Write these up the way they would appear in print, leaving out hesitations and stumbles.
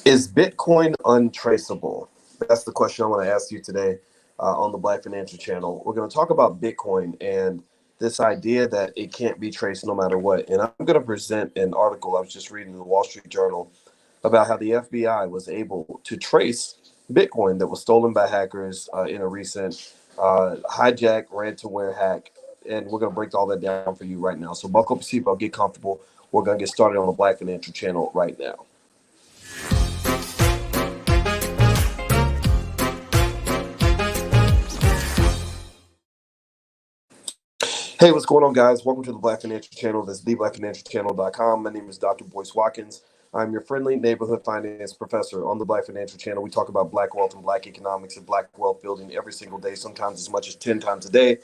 Is Bitcoin untraceable? That's the question I want to ask you today on the Black Financial Channel. We're going to talk about Bitcoin and this idea that it can't be traced no matter what. And I'm going to present an article I was just reading in the Wall Street Journal about how the FBI was able to trace Bitcoin that was stolen by hackers in a recent hijack ransomware hack. And we're going to break all that down for you right now. So buckle up your seatbelt, get comfortable. We're going to get started on the Black Financial Channel right now. Hey, what's going on, guys? Welcome to the Black Financial Channel. That's theblackfinancialchannel.com. My name is Dr. Boyce Watkins. I'm your friendly neighborhood finance professor on the Black Financial Channel. We talk about black wealth and black economics and black wealth building every single day, sometimes as much as 10 times a day,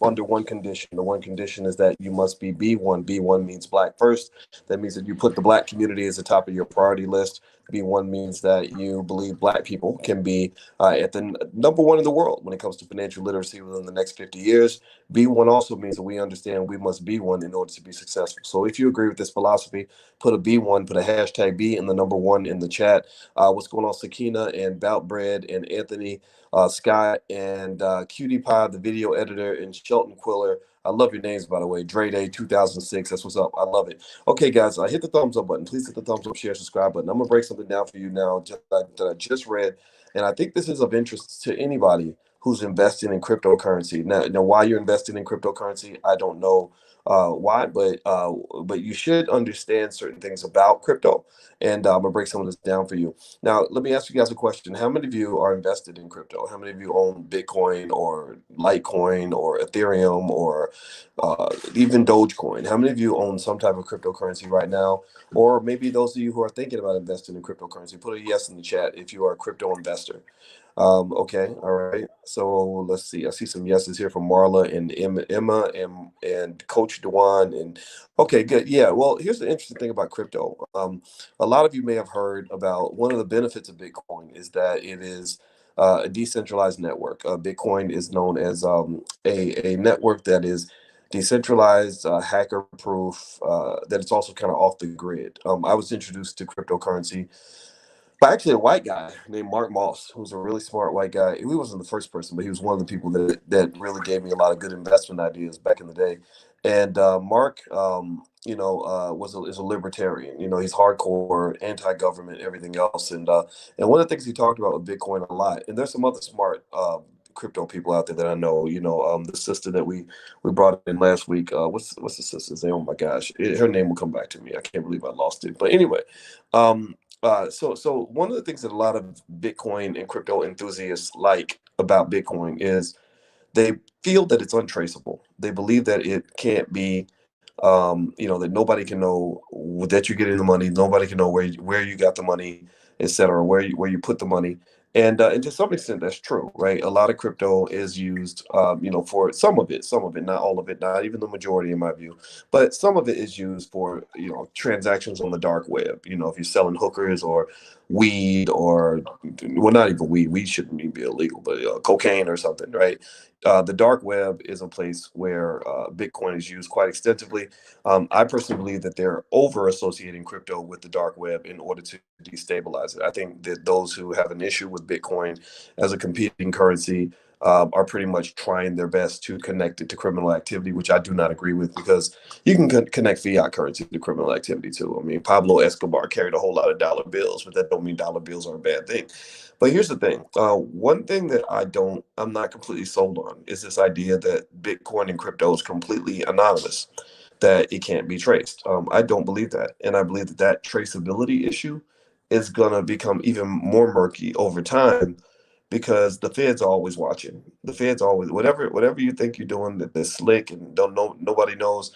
under one condition. The one condition is that you must be B1. B1 means black first. That means that you put the black community as the top of your priority list. B1 means that you believe black people can be at the number one in the world when it comes to financial literacy within the next 50 years. B1 also means that we understand we must be one in order to be successful. So if you agree with this philosophy, put a B1, put a hashtag B and the number one in the chat. What's going on, Sakina and Boutbread and Anthony, Scott and Cutie Pie, the video editor, and Shelton Quiller. I love your names, by the way. Dre Day 2006. That's what's up. I love it. Okay, guys, hit the thumbs up button. Please hit the thumbs up, share, subscribe button. I'm going to break something down for you now that I just read. And I think this is of interest to anybody who's investing in cryptocurrency. Now, why you're investing in cryptocurrency, I don't know why, but you should understand certain things about crypto. And I'm gonna break some of this down for you. Now, let me ask you guys a question. How many of you are invested in crypto? How many of you own Bitcoin or Litecoin or Ethereum or even Dogecoin? How many of you own some type of cryptocurrency right now? Or maybe those of you who are thinking about investing in cryptocurrency, put a yes in the chat if you are a crypto investor. Okay, all right. So let's see. I see some yeses here from Marla and Emma and Coach Dewan. And okay, good. Yeah. Well, here's the interesting thing about crypto. A lot of you may have heard about one of the benefits of Bitcoin is that it is a decentralized network. Bitcoin is known as a network that is decentralized, hacker proof, that it's also kind of off the grid. I was introduced to cryptocurrency but actually, a white guy named Mark Moss, who's a really smart white guy. He wasn't the first person, but he was one of the people that really gave me a lot of good investment ideas back in the day. And Mark, is a libertarian. You know, he's hardcore, anti-government, everything else. And one of the things he talked about with Bitcoin a lot. And there's some other smart crypto people out there that I know. The sister that we brought in last week. What's the sister's name? Oh my gosh, her name will come back to me. I can't believe I lost it. But anyway. So one of the things that a lot of Bitcoin and crypto enthusiasts like about Bitcoin is they feel that it's untraceable. They believe that it can't be, that nobody can know that you're getting the money. Nobody can know where you got the money, et cetera, where you put the money. And to some extent, that's true, right? A lot of crypto is used, for some of it, not all of it, not even the majority in my view, but some of it is used for, transactions on the dark web. If you're selling hookers or weed or, well, not even weed. Weed shouldn't even be illegal, but cocaine or something, right? The dark web is a place where Bitcoin is used quite extensively. I personally believe that they're over associating crypto with the dark web in order to destabilize it. I think that those who have an issue with Bitcoin as a competing currency are pretty much trying their best to connect it to criminal activity, which I do not agree with because you can connect fiat currency to criminal activity too. I mean, Pablo Escobar carried a whole lot of dollar bills, but that don't mean dollar bills are a bad thing. But here's the thing. One thing that I'm not completely sold on is this idea that Bitcoin and crypto is completely anonymous, that it can't be traced. I don't believe that. And I believe that that traceability issue is going to become even more murky over time because the feds are always watching. The feds always, whatever you think you're doing that's slick and don't know, nobody knows.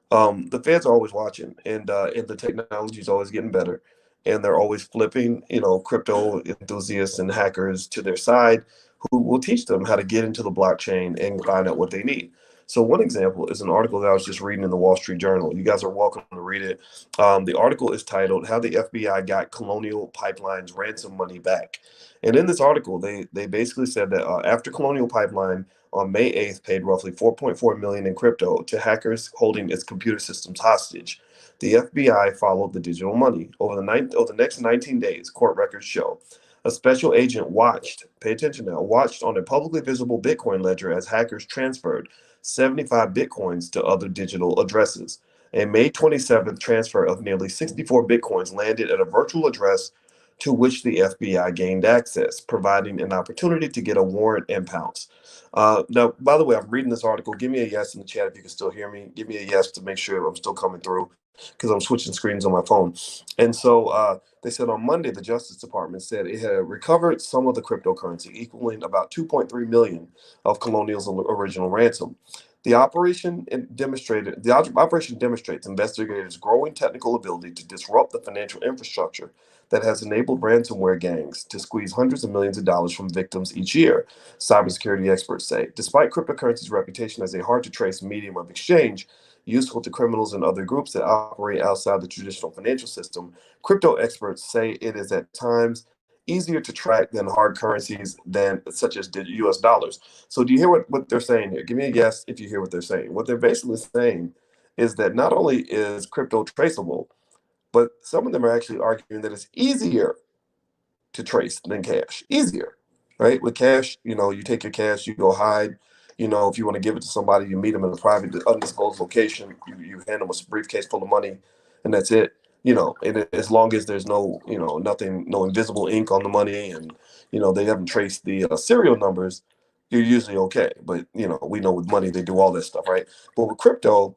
The feds are always watching, and the technology is always getting better, and they're always flipping, crypto enthusiasts and hackers to their side, who will teach them how to get into the blockchain and find out what they need. So one example is an article that I was just reading in the Wall Street Journal. You guys are welcome to read it. The article is titled "How the FBI Got Colonial Pipeline's Ransom Money Back," and in this article, they basically said that after Colonial Pipeline on May 8th paid roughly 4.4 million in crypto to hackers holding its computer systems hostage. The FBI followed the digital money. Over the next 19 days, court records show, a special agent watched, pay attention now, watched on a publicly visible Bitcoin ledger as hackers transferred 75 Bitcoins to other digital addresses. A May 27th transfer of nearly 64 Bitcoins landed at a virtual address to which the FBI gained access, providing an opportunity to get a warrant and pounce. Now, by the way, I'm reading this article. Give me a yes in the chat if you can still hear me. Give me a yes to make sure I'm still coming through because I'm switching screens on my phone. And so they said on Monday, the Justice Department said it had recovered some of the cryptocurrency, equaling about 2.3 million of Colonial's original ransom. The operation demonstrates investigators' growing technical ability to disrupt the financial infrastructure that has enabled ransomware gangs to squeeze hundreds of millions of dollars from victims each year, cybersecurity experts say. Despite cryptocurrency's reputation as a hard to trace medium of exchange, useful to criminals and other groups that operate outside the traditional financial system, crypto experts say it is at times easier to track than hard currencies than such as the US dollars. So do you hear what they're saying here? Give me a yes if you hear what they're saying. What they're basically saying is that not only is crypto traceable, but some of them are actually arguing that it's easier to trace than cash. Easier, right? With cash, you take your cash, you go hide. If you want to give it to somebody, you meet them in a private, undisclosed location. You hand them a briefcase full of money, and that's it. And as long as there's no, nothing, no invisible ink on the money, and they haven't traced the serial numbers, you're usually okay. But we know with money they do all this stuff, right? But with crypto,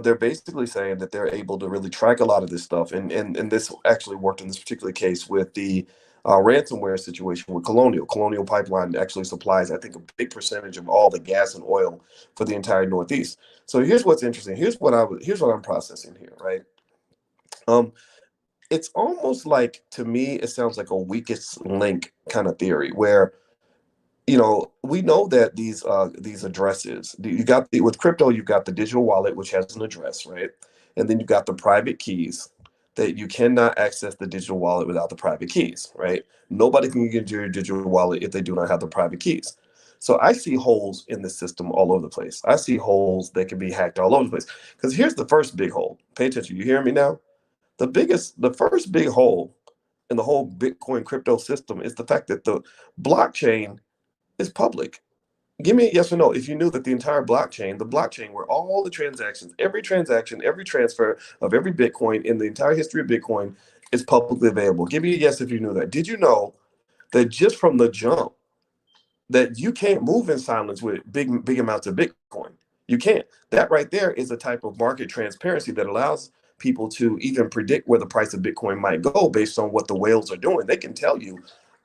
they're basically saying that they're able to really track a lot of this stuff, and this actually worked in this particular case with the ransomware situation with Colonial Pipeline actually supplies, I think, a big percentage of all the gas and oil for the entire Northeast. So here's what's interesting. Here's what I'm processing here, right? um it's almost like, to me, it sounds like a weakest link kind of theory where we know that these addresses, with crypto, you've got the digital wallet, which has an address, right? And then you've got the private keys that you cannot access the digital wallet without the private keys, right? Nobody can get your digital wallet if they do not have the private keys. So I see holes in the system all over the place. I see holes that can be hacked all over the place. Because here's the first big hole. Pay attention. You hear me now? The first big hole in the whole Bitcoin crypto system is the fact that the blockchain is public. Give me a yes or no if you knew that the blockchain where all the transactions, every transaction, every transfer of every Bitcoin in the entire history of Bitcoin is publicly available. Give me a yes if you knew that. Did you know that just from the jump, that you can't move in silence with big amounts of Bitcoin? You can't. That right there is a type of market transparency that allows people to even predict where the price of Bitcoin might go based on what the whales are doing. They can tell you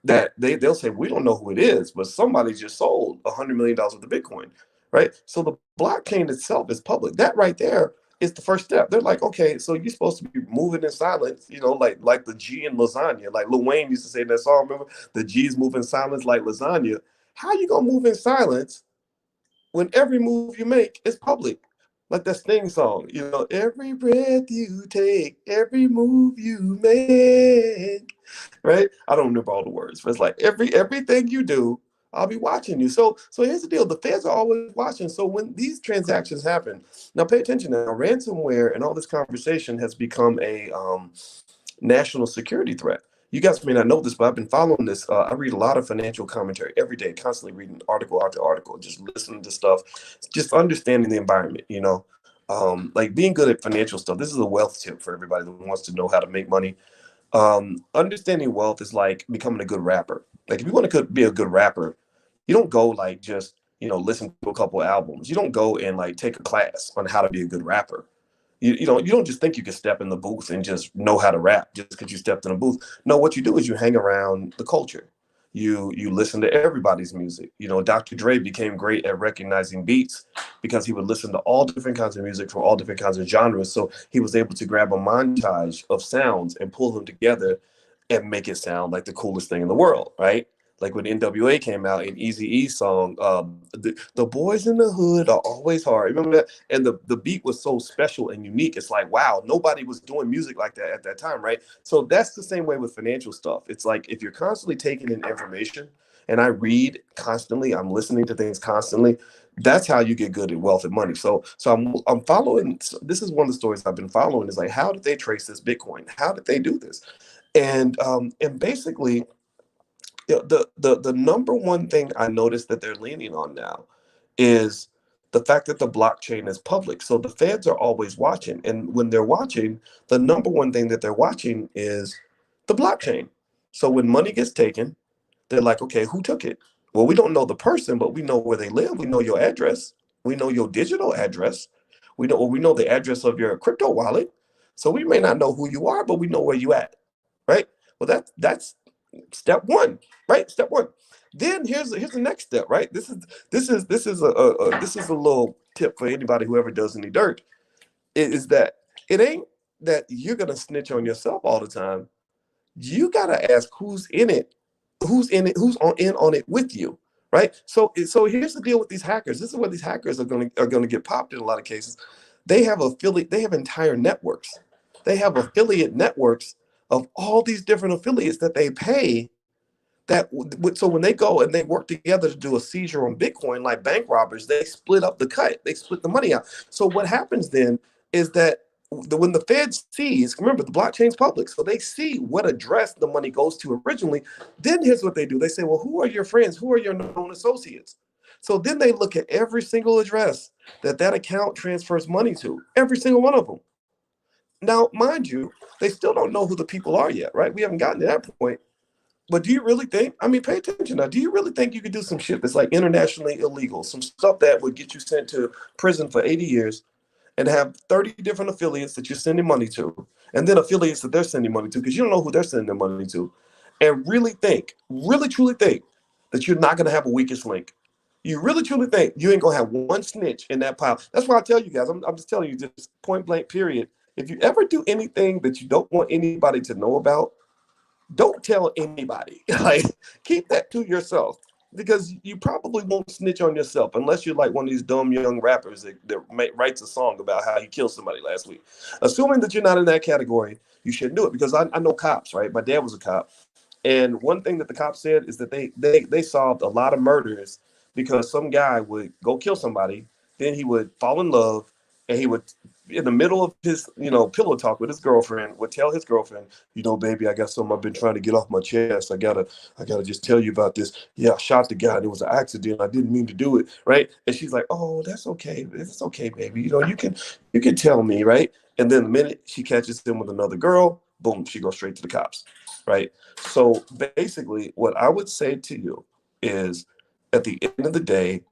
that they'll say, we don't know who it is, but somebody just sold $100 million worth of Bitcoin, right? So the blockchain itself is public. That right there is the first step. They're like, okay, so you're supposed to be moving in silence, like the G in lasagna. Like Lil Wayne used to say in that song, remember? The G's move in silence like lasagna. How you gonna move in silence when every move you make is public? Like that Sting song, every breath you take, every move you make, right? I don't remember all the words, but it's like everything you do, I'll be watching you. So here's the deal: the feds are always watching. So when these transactions happen, now pay attention. Now, ransomware and all this conversation has become a national security threat. You guys may not know this, but I've been following this. I read a lot of financial commentary every day, constantly reading article after article, just listening to stuff, just understanding the environment, like being good at financial stuff. This is a wealth tip for everybody that wants to know how to make money. Understanding wealth is like becoming a good rapper. Like if you want to be a good rapper, you don't go like just, listen to a couple albums. You don't go and like take a class on how to be a good rapper. You don't just think you can step in the booth and just know how to rap just because you stepped in a booth. No, what you do is you hang around the culture. You listen to everybody's music. Dr. Dre became great at recognizing beats because he would listen to all different kinds of music from all different kinds of genres. So he was able to grab a montage of sounds and pull them together and make it sound like the coolest thing in the world, right? Like when NWA came out, in Eazy-E's song, the boys in the hood are always hard. Remember that? And the beat was so special and unique. It's like, wow, nobody was doing music like that at that time, right? So that's the same way with financial stuff. It's like if you're constantly taking in information, and I read constantly, I'm listening to things constantly. That's how you get good at wealth and money. So I'm following. So this is one of the stories I've been following. Is like, how did they trace this Bitcoin? How did they do this? And basically, the number one thing I noticed that they're leaning on now is the fact that the blockchain is public. So the feds are always watching, and when they're watching, the number one thing that they're watching is the blockchain. So when money gets taken, they're like, okay, who took it? Well, we don't know the person, but we know where they live. We know your address. We know your digital address. We know the address of your crypto wallet. So we may not know who you are, but we know where you at, right? Well, that's step one, right? Step one. Then here's the next step, right? This is a little tip for anybody who ever does any dirt. Is that it ain't that you're gonna snitch on yourself all the time. You gotta ask who's on in on it with you, right? So here's the deal with these hackers. This is where these hackers are gonna get popped in a lot of cases. They have entire networks. They have affiliate networks of all these different affiliates that they pay so when they go and they work together to do a seizure on Bitcoin, like bank robbers, they split up the cut, they split the money out. So what happens then is that when the Fed sees, remember the blockchain's public, so they see what address the money goes to originally. Then here's what they do: they say, well, who are your friends? Who are your known associates? So then they look at every single address that account transfers money to, every single one of them. Now, mind you, they still don't know who the people are yet, right? We haven't gotten to that point. But do you really think, I mean, pay attention now, do you really think you could do some shit that's like internationally illegal, some stuff that would get you sent to prison for 80 years and have 30 different affiliates that you're sending money to, and then affiliates that they're sending money to because you don't know who they're sending their money to, and really truly think that you're not going to have a weakest link? You really truly think you ain't going to have one snitch in that pile? That's why I tell you guys, I'm just telling you, just point blank, period. If you ever do anything that you don't want anybody to know about, don't tell anybody. Like, keep that to yourself because you probably won't snitch on yourself unless you're like one of these dumb young rappers that writes a song about how he killed somebody last week. Assuming that you're not in that category, you shouldn't do it because I know cops, right? My dad was a cop. And one thing that the cops said is that they solved a lot of murders because some guy would go kill somebody, then he would fall in love, and he would, in the middle of his pillow talk with his girlfriend, would tell his girlfriend, baby, I got something I've been trying to get off my chest. I gotta just tell you about this. Yeah, I shot the guy. And it was an accident. I didn't mean to do it, right? And she's like, oh, that's okay. It's okay, baby. You can tell me, right? And then the minute she catches him with another girl, boom, she goes straight to the cops, right? So basically, what I would say to you is, at the end of the day,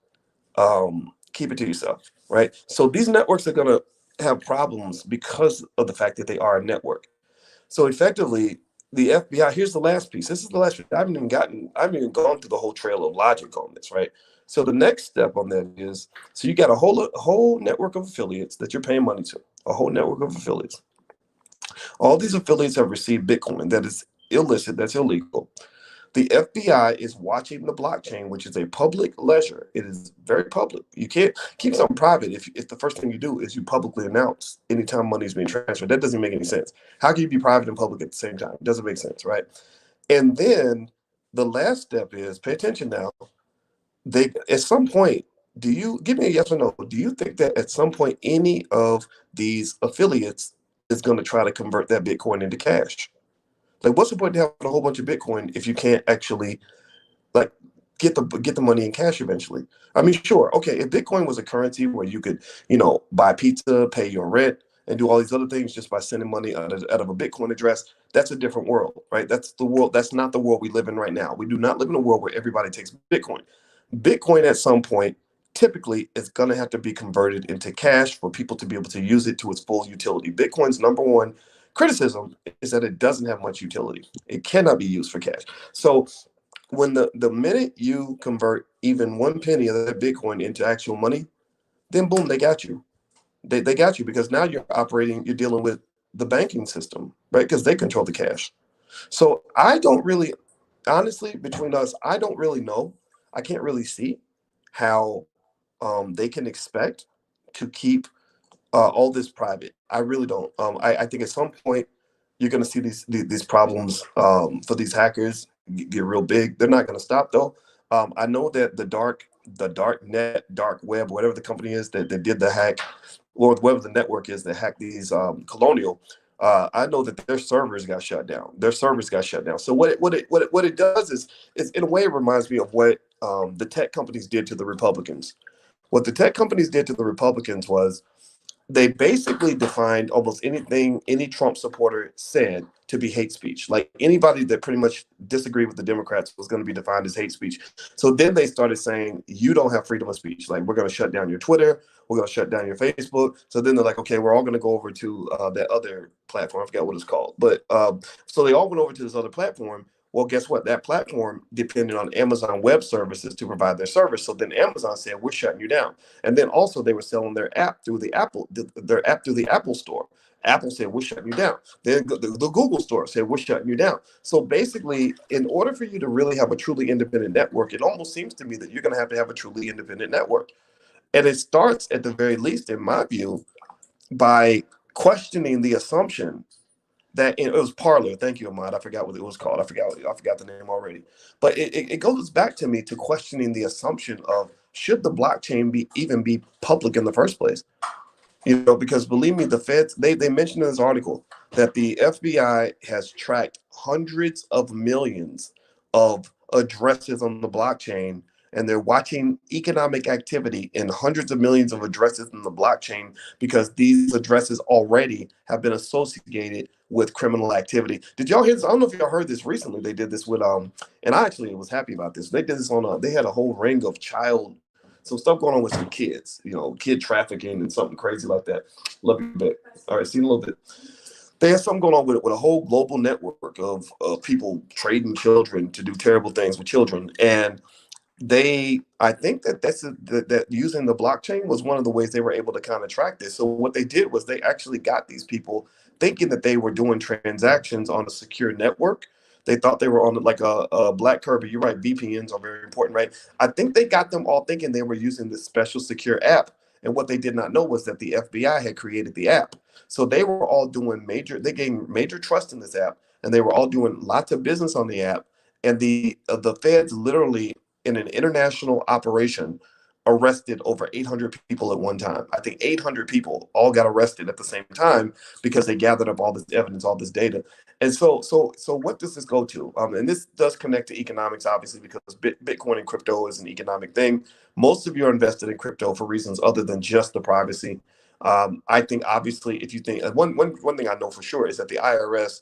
keep it to yourself, right? So these networks are going to have problems because of the fact that they are a network. So effectively, the FBI. Here's the last piece. This is the last piece. I haven't even gone through the whole trail of logic on this, right? So the next step on that is, so you got a whole network of affiliates that you're paying money to, a whole network of affiliates. All these affiliates have received Bitcoin that is illicit, that's illegal. The FBI is watching the blockchain, which is a public ledger. It is very public. You can't keep something private if the first thing you do is you publicly announce anytime money is being transferred. That doesn't make any sense. How can you be private and public at the same time? It doesn't make sense, right? And then the last step is, pay attention now. They at some point, do you give me a yes or no? Do you think that at some point any of these affiliates is going to try to convert that Bitcoin into cash? Like, what's the point of having a whole bunch of Bitcoin if you can't actually like get the money in cash eventually? I mean, sure, okay, if Bitcoin was a currency where you could, buy pizza, pay your rent, and do all these other things just by sending money out of a Bitcoin address, that's a different world, right? That's the world. That's not the world we live in right now. We do not live in a world where everybody takes Bitcoin. Bitcoin at some point typically is going to have to be converted into cash for people to be able to use it to its full utility. Bitcoin's number one criticism is that it doesn't have much utility. It cannot be used for cash. So when the minute you convert even one penny of that Bitcoin into actual money, then boom, they got you. They got you because now you're dealing with the banking system, right? Because they control the cash. So I don't really, honestly, between us, I don't really know. I can't really see how they can expect to keep all this private. I really don't. I think at some point you're going to see these problems for these hackers get real big. They're not going to stop though. I know that the dark net, dark web, whatever the company is that did the hack, or whatever the network is that hacked these Colonial. I know that their servers got shut down. Their servers got shut down. So what it does is in a way it reminds me of what the tech companies did to the Republicans. What the tech companies did to the Republicans was they basically defined almost anything any Trump supporter said to be hate speech. Like anybody that pretty much disagreed with the Democrats was going to be defined as hate speech. So then they started saying, you don't have freedom of speech. Like, we're going to shut down your Twitter. We're going to shut down your Facebook. So then they're like, okay, we're all going to go over to that other platform. I forgot what it's called. But so they all went over to this other platform. Well, guess what? That platform depended on Amazon Web Services to provide their service. So then Amazon said, we're shutting you down. And then also they were selling their app through their app through the Apple store. Apple said, we're shutting you down. Then the Google store said, we're shutting you down. So basically, in order for you to really have a truly independent network, it almost seems to me that you're going to have a truly independent network. And it starts, at the very least, in my view, by questioning the assumption that it was Parler. Thank you, Ahmad. I forgot what it was called. I forgot the name already. But it goes back to me to questioning the assumption of, should the blockchain even be public in the first place? Because believe me, the feds, they mentioned in this article that the FBI has tracked hundreds of millions of addresses on the blockchain, and they're watching economic activity in hundreds of millions of addresses in the blockchain because these addresses already have been associated with criminal activity. Did y'all hear this? I don't know if y'all heard this recently. They did this with and I actually was happy about this. They did this on they had a whole ring of some stuff going on with some kids, kid trafficking and something crazy like that. Love you a bit. All right, see you in a little bit. They had something going on with a whole global network of people trading children to do terrible things with children. And I think that using the blockchain was one of the ways they were able to kind of track this. So what they did was they actually got these people thinking that they were doing transactions on a secure network. They thought they were on like a Black Kirby. You're right. VPNs are very important, right? I think they got them all thinking they were using this special secure app. And what they did not know was that the FBI had created the app. So they were all doing they gained major trust in this app, and they were all doing lots of business on the app. And the feds literally, in an international operation, arrested over 800 people at one time. I think 800 people all got arrested at the same time because they gathered up all this evidence, all this data. And so what does this go to? And this does connect to economics, obviously, because Bitcoin and crypto is an economic thing. Most of you are invested in crypto for reasons other than just the privacy. I think, obviously, if you think one thing I know for sure is that the IRS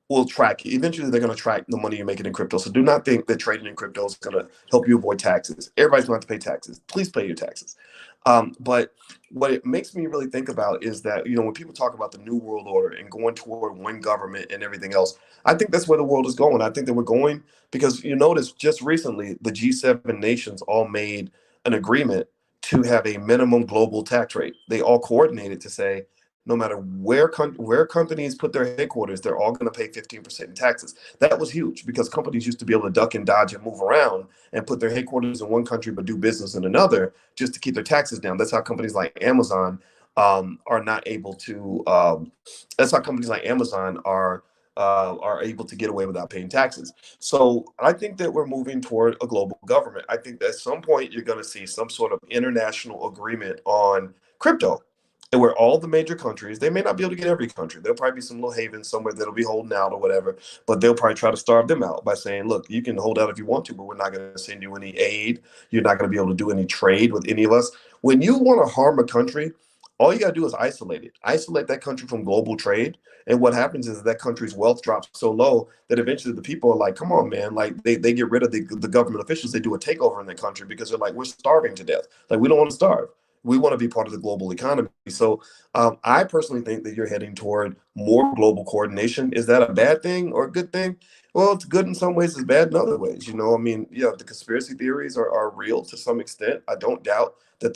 will track you. Eventually, they're going to track the money you're making in crypto. So do not think that trading in crypto is going to help you avoid taxes. Everybody's going to have to pay taxes. Please pay your taxes. But what it makes me really think about is that, when people talk about the new world order and going toward one government and everything else, I think that's where the world is going. I think that we're going because you notice just recently, the G7 nations all made an agreement to have a minimum global tax rate. They all coordinated to say, no matter where companies put their headquarters, they're all going to pay 15% in taxes. That was huge because companies used to be able to duck and dodge and move around and put their headquarters in one country but do business in another just to keep their taxes down. That's how companies like Amazon are not able to. That's how companies like Amazon are able to get away without paying taxes. So I think that we're moving toward a global government. I think that at some point you're going to see some sort of international agreement on crypto, and where all the major countries, they may not be able to get every country. There'll probably be some little havens somewhere that'll be holding out or whatever, but they'll probably try to starve them out by saying, look, you can hold out if you want to, but we're not going to send you any aid. You're not going to be able to do any trade with any of us. When you want to harm a country, all you got to do is isolate it. Isolate that country from global trade. And what happens is that country's wealth drops so low that eventually the people are like, come on, man. Like they get rid of the government officials. They do a takeover in the country because they're like, we're starving to death. Like, we don't want to starve. We want to be part of the global economy. So I personally think that you're heading toward more global coordination. Is that a bad thing or a good thing? Well, it's good in some ways, it's bad in other ways. I mean, yeah, the conspiracy theories are real to some extent. I don't doubt that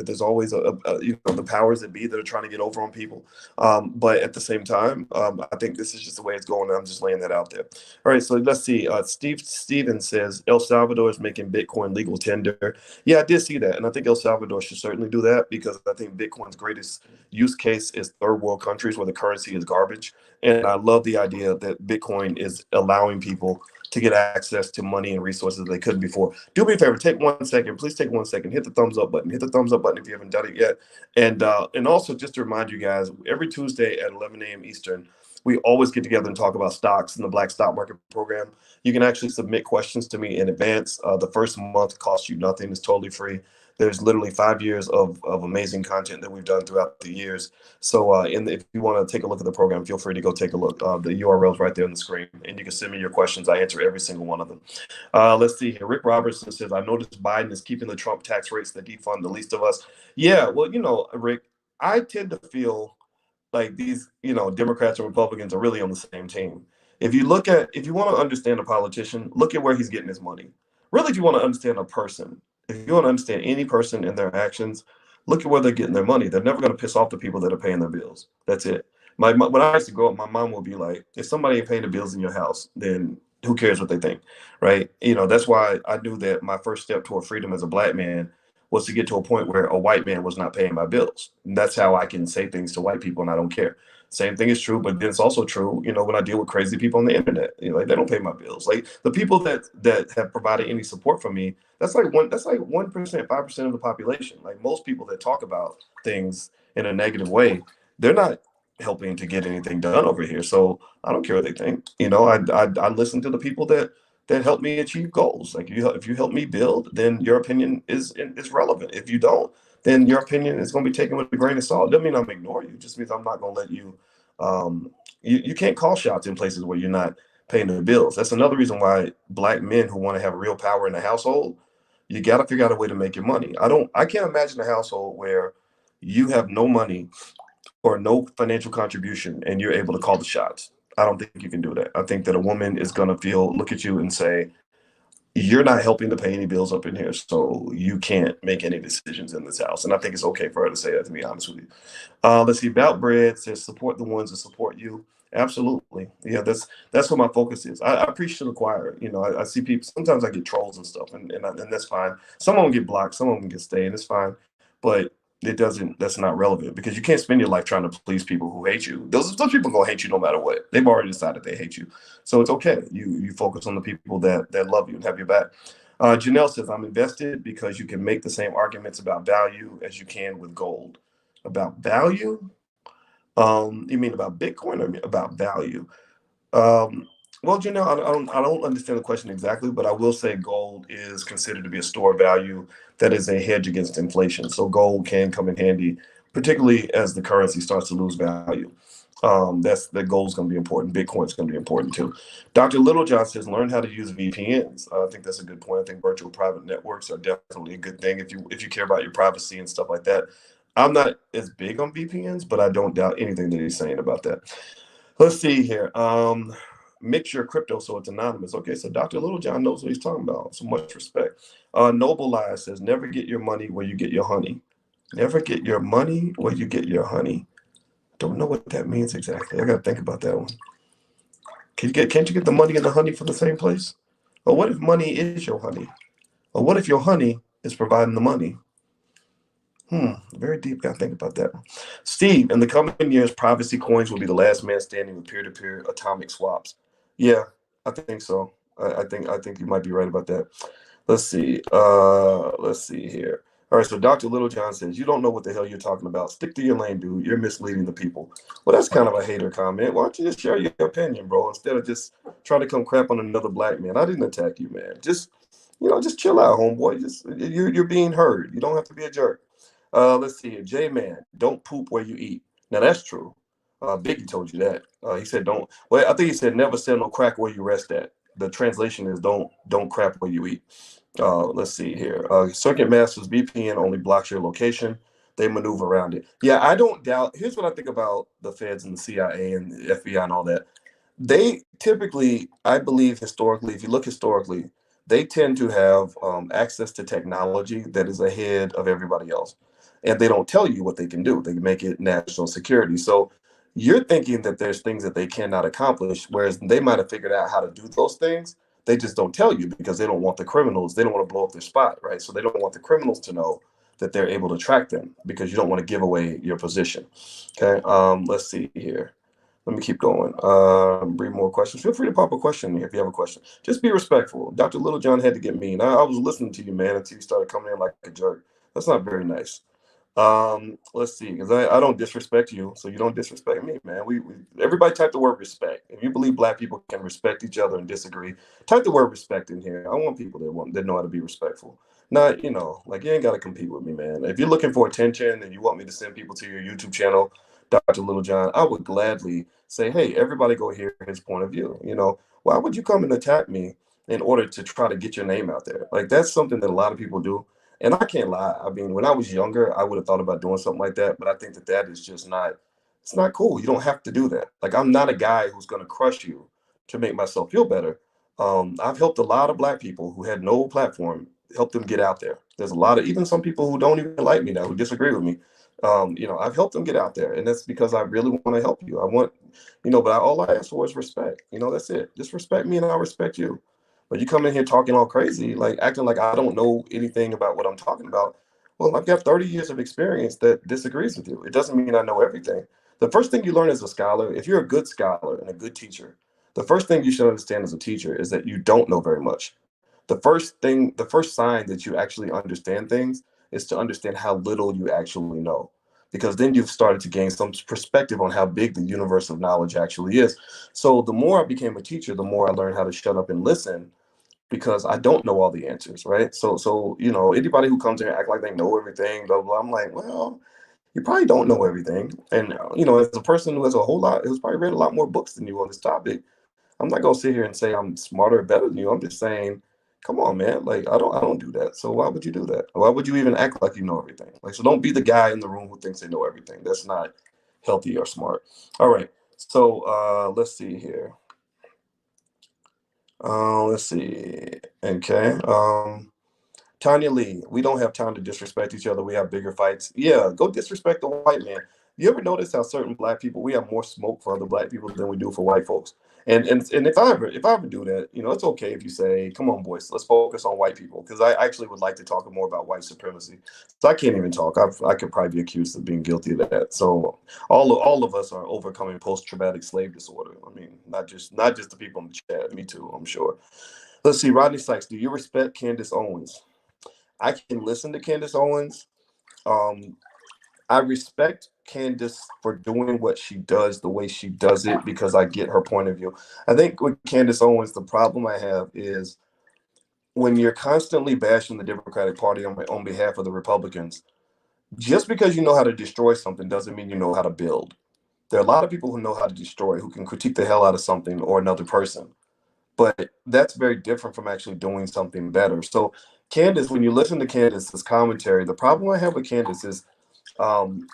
there's always the powers that be that are trying to get over on people. But at the same time, I think this is just the way it's going. And I'm just laying that out there. All right, so let's see. Steven says El Salvador is making Bitcoin legal tender. Yeah, I did see that, and I think El Salvador should certainly do that because I think Bitcoin's greatest use case is third world countries where the currency is garbage, And I love the idea that Bitcoin is allowing people to get access to money and resources they couldn't before. Do me a favor, take 1 second. Please take 1 second. Hit the thumbs up button. Hit the thumbs up button if you haven't done it yet. And also just to remind you guys, every Tuesday at 11 a.m. Eastern, we always get together and talk about stocks in the Black Stock Market Program. You can actually submit questions to me in advance. The first month costs you nothing. It's totally free. There's literally 5 years of amazing content that we've done throughout the years. So if you want to take a look at the program, feel free to go take a look. The URL's right there on the screen, and you can send me your questions. I answer every single one of them. Let's see here. Rick Robertson says, I noticed Biden is keeping the Trump tax rates that defund the least of us. Yeah, well, Rick, I tend to feel like these, Democrats and Republicans are really on the same team. If you want to understand a politician, look at where he's getting his money. Really, if you want to understand a person, if you want to understand any person and their actions, look at where they're getting their money. They're never going to piss off the people that are paying their bills. That's it. When I used to grow up, my mom would be like, if somebody ain't paying the bills in your house, then who cares what they think, right? That's why I knew that my first step toward freedom as a black man was to get to a point where a white man was not paying my bills. And that's how I can say things to white people and I don't care. Same thing is true, but then it's also true, when I deal with crazy people on the internet, like they don't pay my bills. Like the people that have provided any support for me, that's like 1%, 5% of the population. Like most people that talk about things in a negative way, they're not helping to get anything done over here. So I don't care what they think. I listen to the people that help me achieve goals. Like if you help me build, then your opinion is relevant. If you don't, then your opinion is going to be taken with a grain of salt. It doesn't mean I'm ignore you. It just means I'm not going to let you. You can't call shots in places where you're not paying the bills. That's another reason why black men who want to have real power in the household, you got to figure out a way to make your money. I can't imagine a household where you have no money or no financial contribution and you're able to call the shots. I don't think you can do that. I think that a woman is going to look at you and say, you're not helping to pay any bills up in here, so you can't make any decisions in this house. And I think it's okay for her to say that, to be honest with you. Let's see. About Bread says, support the ones that support you. Absolutely. Yeah, that's what my focus is. I preach to the choir. I see people. Sometimes I get trolls and stuff, and that's fine. Some of them get blocked. Some of them get stayed. It's fine, but it doesn't. That's not relevant because you can't spend your life trying to please people who hate you. Those people gonna hate you no matter what. They've already decided they hate you, so it's okay. You focus on the people that love you and have your back. Janelle says, I'm invested because you can make the same arguments about value as you can with gold. About value? You mean about Bitcoin or about value? Um, well, I don't understand the question exactly, but I will say gold is considered to be a store of value that is a hedge against inflation. So gold can come in handy, particularly as the currency starts to lose value. That gold's going to be important. Bitcoin's going to be important too. Dr. Littlejohn says, learn how to use VPNs. I think that's a good point. I think virtual private networks are definitely a good thing if you care about your privacy and stuff like that. I'm not as big on VPNs, but I don't doubt anything that he's saying about that. Let's see here. Mix your crypto so it's anonymous. Okay, so Dr. Littlejohn knows what he's talking about. So much respect. Noble Lies says, never get your money where you get your honey. Never get your money where you get your honey. Don't know what that means exactly. I gotta think about that one. Can't you get the money and the honey from the same place? Or what if money is your honey? Or what if your honey is providing the money? Very deep. Gotta think about that one. Steve, in the coming years, privacy coins will be the last man standing with peer-to-peer atomic swaps. Yeah, I think so. I think you might be right about that. Let's see. Let's see here. All right, so Dr. Littlejohn says, you don't know what the hell you're talking about. Stick to your lane, dude. You're misleading the people. Well, that's kind of a hater comment. Why don't you just share your opinion, bro, instead of just trying to come crap on another black man? I didn't attack you, man. Just chill out, homeboy. You're being heard. You don't have to be a jerk. Let's see here. J-Man, don't poop where you eat. Now, that's true. Biggie told you that. He said, don't. Well, I think he said, never sell no crack where you rest at. The translation is don't crap where you eat. Let's see here. Circuit Masters VPN only blocks your location. They maneuver around it. Yeah, I don't doubt. Here's what I think about the feds and the CIA and the FBI and all that. They typically, I believe historically, if you look historically, they tend to have access to technology that is ahead of everybody else. And they don't tell you what they can do. They make it national security. So you're thinking that there's things that they cannot accomplish, whereas they might have figured out how to do those things. They just don't tell you because they don't want the criminals. They don't want to blow up their spot, right? So they don't want the criminals to know that they're able to track them because you don't want to give away your position. Okay. Let's see here. Let me keep going. Read more questions. Feel free to pop a question if you have a question. Just be respectful. Dr. Littlejohn had to get mean. I was listening to you, man, until you started coming in like a jerk. That's not very nice. Let's see, because I don't disrespect you, so you don't disrespect me, man. We everybody type the word respect. If you believe black people can respect each other and disagree, type the word respect in here. I want people that know how to be respectful. Not, like you ain't gotta compete with me, man. If you're looking for attention and you want me to send people to your YouTube channel, Dr. Littlejohn, I would gladly say, hey, everybody go hear his point of view. Why would you come and attack me in order to try to get your name out there? Like that's something that a lot of people do. And I can't lie. I mean, when I was younger, I would have thought about doing something like that, but I think that is just not, it's not cool. You don't have to do that. Like, I'm not a guy who's going to crush you to make myself feel better. I've helped a lot of black people who had no platform, help them get out there. There's a lot of, even some people who don't even like me now, who disagree with me. I've helped them get out there. And that's because I really want to help you. I want, but all I ask for is respect. That's it. Just respect me and I'll respect you. But you come in here talking all crazy, like acting like I don't know anything about what I'm talking about. Well, I've got 30 years of experience that disagrees with you. It doesn't mean I know everything. The first thing you learn as a scholar, if you're a good scholar and a good teacher, the first thing you should understand as a teacher is that you don't know very much. The first sign that you actually understand things is to understand how little you actually know. Because then you've started to gain some perspective on how big the universe of knowledge actually is. So the more I became a teacher, the more I learned how to shut up and listen because I don't know all the answers, right? So anybody who comes here and act like they know everything, blah blah, I'm like, well, you probably don't know everything. And as a person who has a whole lot, who's probably read a lot more books than you on this topic, I'm not gonna sit here and say I'm smarter or better than you. I'm just saying, come on, man. Like I don't do that. So why would you do that? Why would you even act like you know everything? Like, so don't be the guy in the room who thinks they know everything. That's not healthy or smart. All right. So let's see here. Let's see. Okay. Tanya Lee, we don't have time to disrespect each other. We have bigger fights. Yeah, go disrespect the white man. You ever notice how certain black people, we have more smoke for other black people than we do for white folks? And if I ever do that, it's okay if you say, "Come on, boys, let's focus on white people," because I actually would like to talk more about white supremacy. So I can't even talk. I could probably be accused of being guilty of that. So all of us are overcoming post-traumatic slave disorder. I mean, not just the people in the chat. Me too, I'm sure. Let's see, Rodney Sykes. Do you respect Candace Owens? I can listen to Candace Owens. Um, I respect Candace for doing what she does the way she does it because I get her point of view. I think with Candace Owens, the problem I have is when you're constantly bashing the Democratic Party on behalf of the Republicans, just because you know how to destroy something doesn't mean you know how to build. There are a lot of people who know how to destroy, who can critique the hell out of something or another person. But that's very different from actually doing something better. So Candace, when you listen to Candace's commentary, the problem I have with Candace is um,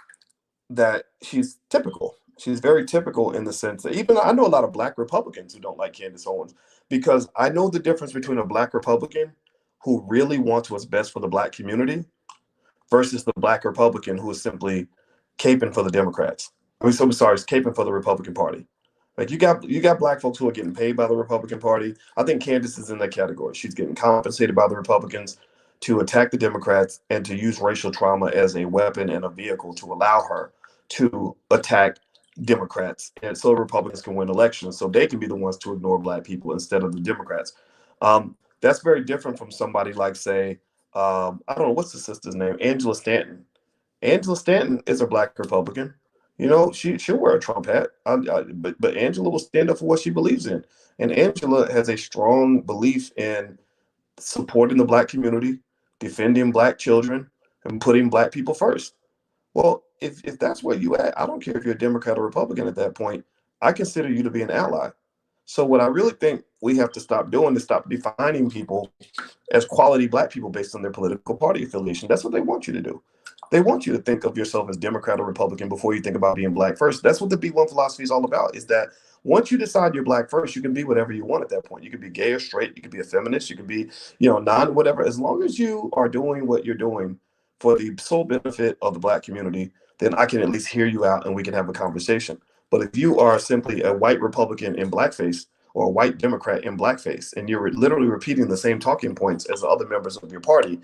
that she's typical. She's very typical in the sense that even I know a lot of black Republicans who don't like Candace Owens because I know the difference between a black Republican who really wants what's best for the black community versus the black Republican who is simply caping for the Democrats. I mean, so I'm sorry, it's caping for the Republican Party. Like you got black folks who are getting paid by the Republican Party. I think Candace is in that category. She's getting compensated by the Republicans to attack the Democrats and to use racial trauma as a weapon and a vehicle to allow her to attack Democrats, and so Republicans can win elections, so they can be the ones to ignore black people instead of the Democrats. That's very different from somebody like, say, I don't know what's the sister's name, Angela Stanton. Angela Stanton is a black Republican. She'll wear a Trump hat, but Angela will stand up for what she believes in, and Angela has a strong belief in supporting the black community, defending black children, and putting black people first. Well, if that's where you at, I don't care if you're a Democrat or Republican at that point. I consider you to be an ally. So what I really think we have to stop doing is stop defining people as quality black people based on their political party affiliation. That's what they want you to do. They want you to think of yourself as Democrat or Republican before you think about being black first. That's what the B1 philosophy is all about, is that once you decide you're black first, you can be whatever you want at that point. You can be gay or straight, you can be a feminist, you can be, non whatever. As long as you are doing what you're doing for the sole benefit of the black community, then I can at least hear you out and we can have a conversation. But if you are simply a white Republican in blackface, or a white Democrat in blackface, and you're literally repeating the same talking points as the other members of your party,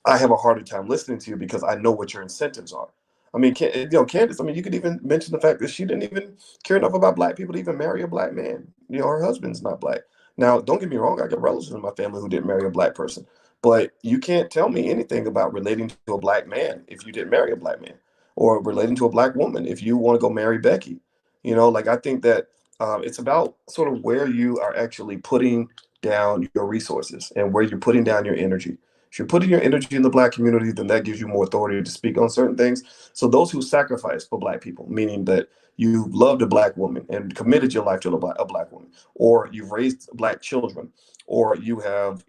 I have a harder time listening to you because I know what your incentives are. I mean, Candace, I mean, you could even mention the fact that she didn't even care enough about black people to even marry a black man. Her husband's not black. Now, don't get me wrong, I got relatives in my family who didn't marry a black person. But you can't tell me anything about relating to a black man if you didn't marry a black man, or relating to a black woman if you want to go marry Becky. Like I think that it's about sort of where you are actually putting down your resources and where you're putting down your energy. If you're putting your energy in the black community, then that gives you more authority to speak on certain things. So those who sacrifice for black people, meaning that you loved a black woman and committed your life to a black woman, or you've raised black children, or you have,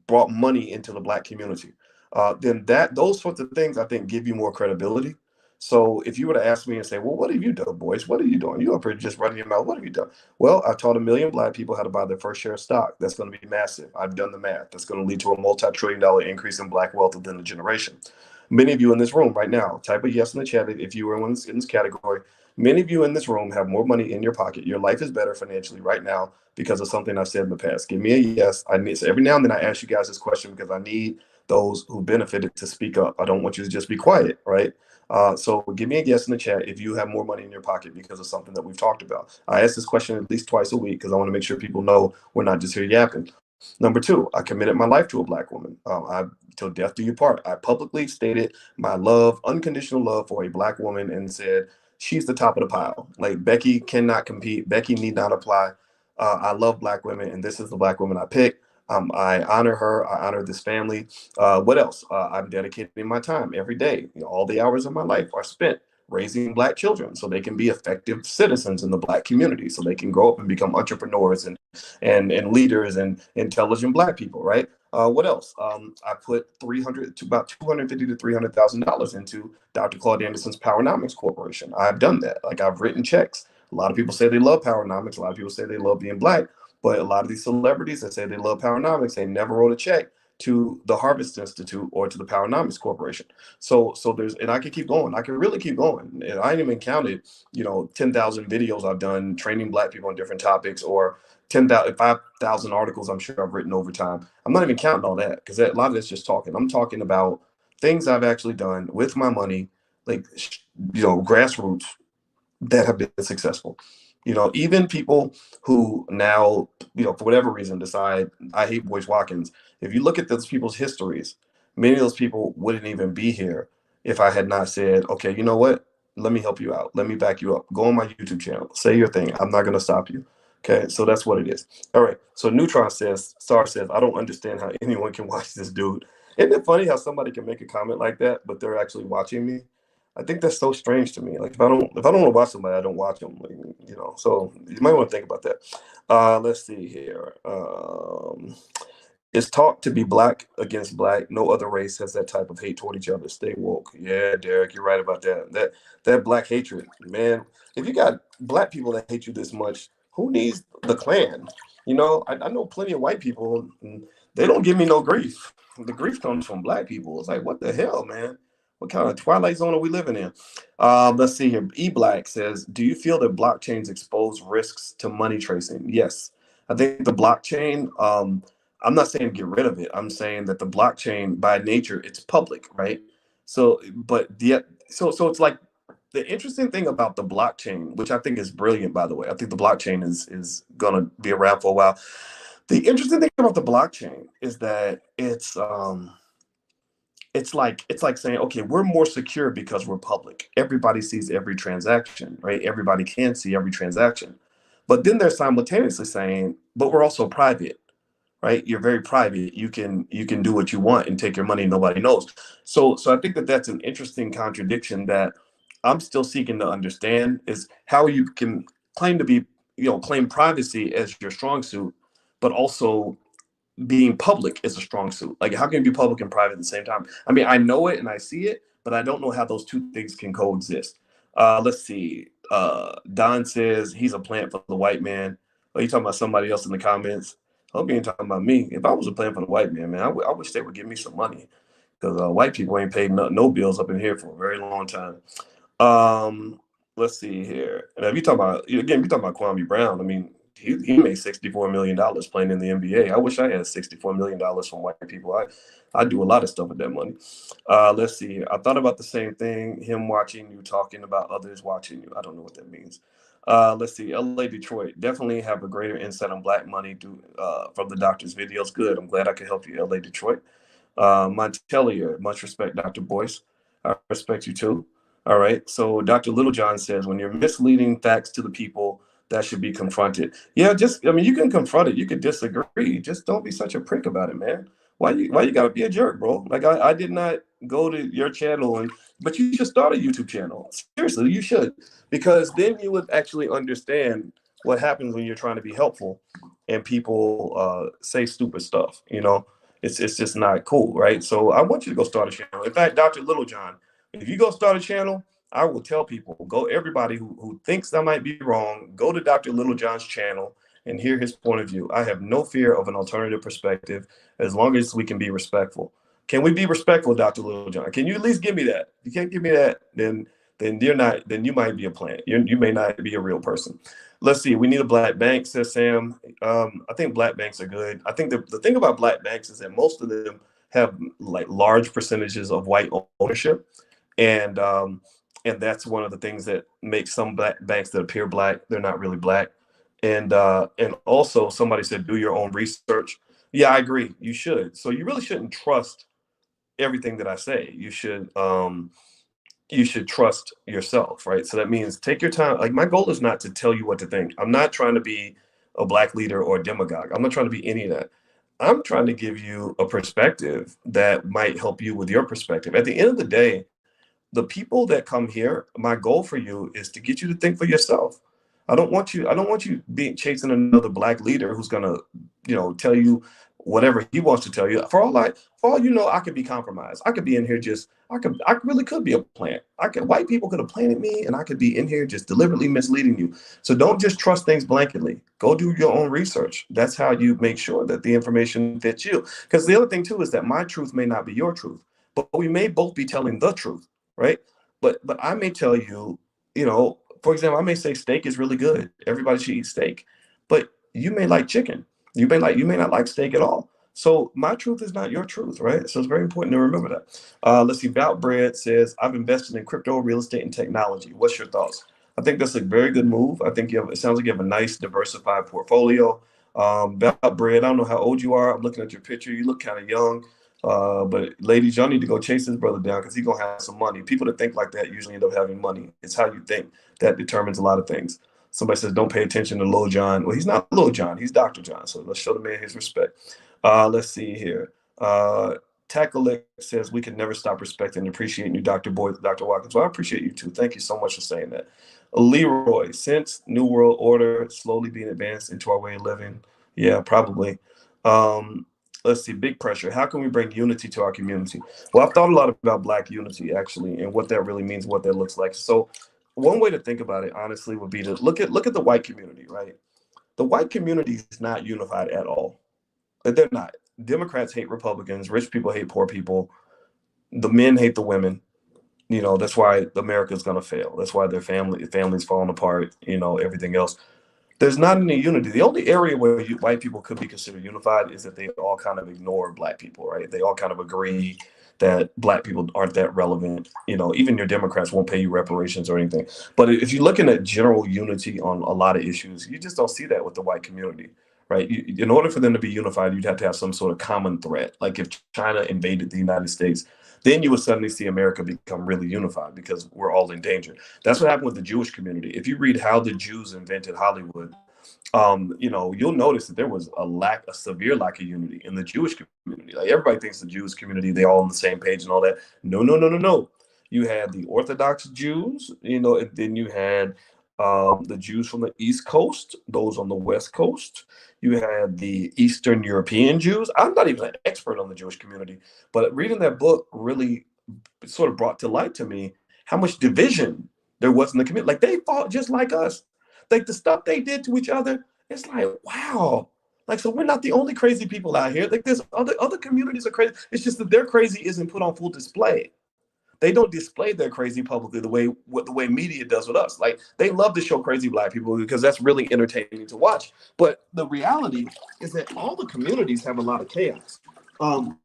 brought money into the black community, then those sorts of things I think give you more credibility. So if you were to ask me and say, well, what have you done, boys? What are you doing? You up here just running your mouth. What have you done? Well, I taught 1 million black people how to buy their first share of stock. That's going to be massive. I've done the math. That's going to lead to a multi-trillion-dollar increase in black wealth within the generation. Many of you in this room right now, type a yes in the chat if you were in this category. Many of you in this room have more money in your pocket. Your life is better financially right now because of something I've said in the past. Give me a yes. So every now and then I ask you guys this question because I need those who benefited to speak up. I don't want you to just be quiet, right? So give me a yes in the chat if you have more money in your pocket because of something that we've talked about. I ask this question at least twice a week because I want to make sure people know we're not just here yapping. Number two, I committed my life to a black woman. Till death do you part. I publicly stated my love, unconditional love for a black woman, and said she's the top of the pile. Like Becky cannot compete. Becky need not apply. I love black women, and this is the black woman I picked. I honor her. I honor this family. What else? I'm dedicating my time every day. All the hours of my life are spent raising black children so they can be effective citizens in the black community, so they can grow up and become entrepreneurs and leaders and intelligent black people, right? What else? I put 300 to about 250 to $300,000 into Dr. Claude Anderson's Powernomics Corporation. I've done that. Like I've written checks. A lot of people say they love Powernomics. A lot of people say they love being black. But a lot of these celebrities that say they love Powernomics, they never wrote a check to the Harvest Institute or to the Powernomics Corporation. So there's, and I can keep going. I can really keep going. And I ain't even counted, 10,000 videos I've done training black people on different topics, or 10,000, 5,000 articles I'm sure I've written over time. I'm not even counting all that because a lot of that's just talking. I'm talking about things I've actually done with my money, like, grassroots, that have been successful. Even people who now, for whatever reason decide I hate Boyce Watkins. If you look at those people's histories, many of those people wouldn't even be here if I had not said, okay, you know what? Let me help you out. Let me back you up. Go on my YouTube channel. Say your thing. I'm not going to stop you. Okay, so that's what it is. All right. So Star says, I don't understand how anyone can watch this dude. Isn't it funny how somebody can make a comment like that, but they're actually watching me? I think that's so strange to me. Like if I don't want to watch somebody, I don't watch them. Like, so you might want to think about that. Let's see here. It's taught to be black against black. No other race has that type of hate toward each other. Stay woke. Yeah, Derek, you're right about that. That black hatred, man. If you got black people that hate you this much, who needs the Klan? I know plenty of white people, and they don't give me no grief. The grief comes from black people. It's like, what the hell, man? What kind of twilight zone are we living in? Let's see here. E-Black says, do you feel that blockchains expose risks to money tracing? Yes. I think the blockchain, I'm not saying get rid of it. I'm saying that the blockchain by nature, it's public, right? So, but yet, so it's like the interesting thing about the blockchain, which I think is brilliant, by the way. I think the blockchain is gonna be around for a while. The interesting thing about the blockchain is that it's like saying, okay, we're more secure because we're public. Everybody sees every transaction, right? Everybody can see every transaction. But then they're simultaneously saying, but we're also private, right? You're very private. You can do what you want and take your money. Nobody knows. So I think that that's an interesting contradiction that I'm still seeking to understand, is how you can claim to be, claim privacy as your strong suit, but also being public is a strong suit. Like, how can you be public and private at the same time? I mean, I know it and I see it, but I don't know how those two things can coexist. Let's see. Don says he's a plant for the white man. Are you talking about somebody else in the comments? I hope you ain't talking about me. If I was a plant for the white man, man, I wish they would give me some money, because white people ain't paid no bills up in here for a very long time. Let's see here. And if you talk about, again, you talking about Kwame Brown, I mean, he made $64 million playing in the NBA. I wish I had $64 million from white people. I do a lot of stuff with that money. Let's see. I thought about the same thing. Him watching you, talking about others watching you. I don't know what that means. Let's see. LA, Detroit. Definitely have a greater insight on black money from the doctor's videos. Good. I'm glad I could help you, LA, Detroit. Montelier, much respect, Dr. Boyce. I respect you too. All right. So Dr. Littlejohn says, when you're misleading facts to the people, that should be confronted. Yeah, I mean, you can confront it. You can disagree. Just don't be such a prick about it, man. Why you gotta be a jerk, bro? Like I did not go to your channel but you should start a YouTube channel. Seriously, you should, because then you would actually understand what happens when you're trying to be helpful and people say stupid stuff. It's just not cool, right? So I want you to go start a channel. In fact, Dr. Littlejohn, if you go start a channel, I will tell people, everybody who thinks I might be wrong, go to Dr. Littlejohn's channel and hear his point of view. I have no fear of an alternative perspective as long as we can be respectful. Can we be respectful, Dr. Littlejohn? Can you at least give me that? If you can't give me that, then you're not. Then you might be a plant. You may not be a real person. Let's see. We need a black bank, says Sam. I think black banks are good. I think the thing about black banks is that most of them have like large percentages of white ownership, and that's one of the things that makes some black banks that appear black. They're not really black. And also somebody said, do your own research. Yeah, I agree. You should. So you really shouldn't trust everything that I say. You should trust yourself, right? So that means take your time. Like, my goal is not to tell you what to think. I'm not trying to be a black leader or a demagogue. I'm not trying to be any of that. I'm trying to give you a perspective that might help you with your perspective. At the end of the day, the people that come here, my goal for you is to get you to think for yourself. I don't want you being chasing another black leader who's gonna, tell you whatever he wants to tell you. For all you know, I could be compromised. I could be in here I really could be a plant. White people could have planted me, and I could be in here just deliberately misleading you. So don't just trust things blanketly. Go do your own research. That's how you make sure that the information fits you. Because the other thing too is that my truth may not be your truth, but we may both be telling the truth, right? But I may tell you, for example, I may say steak is really good. Everybody should eat steak, but you may like chicken. You may not like steak at all. So my truth is not your truth, right? So it's very important to remember that. Let's see. Bout Bread says, I've invested in crypto, real estate, and technology. What's your thoughts? I think that's a very good move. I think it sounds like you have a nice diversified portfolio. Bout Bread, I don't know how old you are. I'm looking at your picture. You look kind of young. But ladies, y'all need to go chase this brother down, because he's gonna have some money. People that think like that usually end up having money. It's how you think that determines a lot of things. Somebody says, don't pay attention to Lil John. Well, he's not Lil John, he's Dr. John. So let's show the man his respect. Let's see here. Tackle says, we can never stop respecting and appreciating you, Dr. Watkins. Well, I appreciate you too. Thank you so much for saying that. Leroy, since New World Order slowly being advanced into our way of living. Yeah, probably. Let's see, big pressure. How can we bring unity to our community? Well, I've thought a lot about Black unity, actually, and what that really means, what that looks like. So one way to think about it, honestly, would be to look at the white community, right? The white community is not unified at all. They're not. Democrats hate Republicans. Rich people hate poor people. The men hate the women. That's why America's going to fail. That's why their families falling apart, everything else. There's not any unity. The only area where white people could be considered unified is that they all kind of ignore Black people, right? They all kind of agree that Black people aren't that relevant. Even your Democrats won't pay you reparations or anything. But if you're looking at general unity on a lot of issues, you just don't see that with the white community, right? In order for them to be unified, you'd have to have some sort of common threat. Like if China invaded the United States, then you would suddenly see America become really unified, because we're all in danger. That's what happened with the Jewish community. If you read how the Jews invented Hollywood, you'll notice that there was a severe lack of unity in the Jewish community. Like, everybody thinks the Jewish community, they all on the same page and all that. No, no, no, no, no. You had the Orthodox Jews, and then you had the Jews from the East Coast, those on the West Coast. You had the Eastern European Jews. I'm not even an expert on the Jewish community, but reading that book really sort of brought to light to me how much division there was in the community. Like, they fought just like us. Like, the stuff they did to each other, it's like, wow. Like, so we're not the only crazy people out here. Like, there's other communities are crazy. It's just that their crazy isn't put on full display. they don't display their crazy publicly the way media does with us. Like they love to show crazy black people because that's really entertaining to watch. But the reality is that all the communities have a lot of chaos. Um,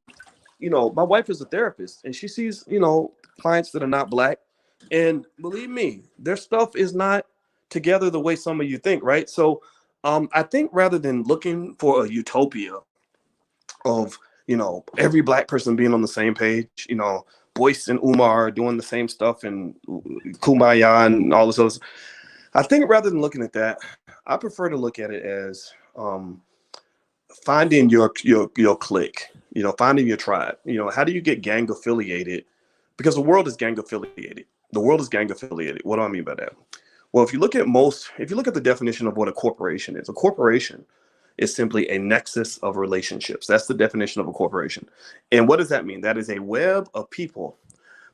my wife is a therapist and she sees, clients that are not black. And believe me, their stuff is not together the way some of you think, right? So I think rather than looking for a utopia of, every black person being on the same page, Boyce and Umar doing the same stuff and Kumbaya and all this other, I think rather than looking at that, I prefer to look at it as finding your clique, finding your tribe. How do you get gang affiliated? Because the world is gang affiliated. The world is gang affiliated. What do I mean by that? Well, if you look at the definition of what a corporation is, a corporation is simply a nexus of relationships. That's the definition of a corporation. And what does that mean? That is a web of people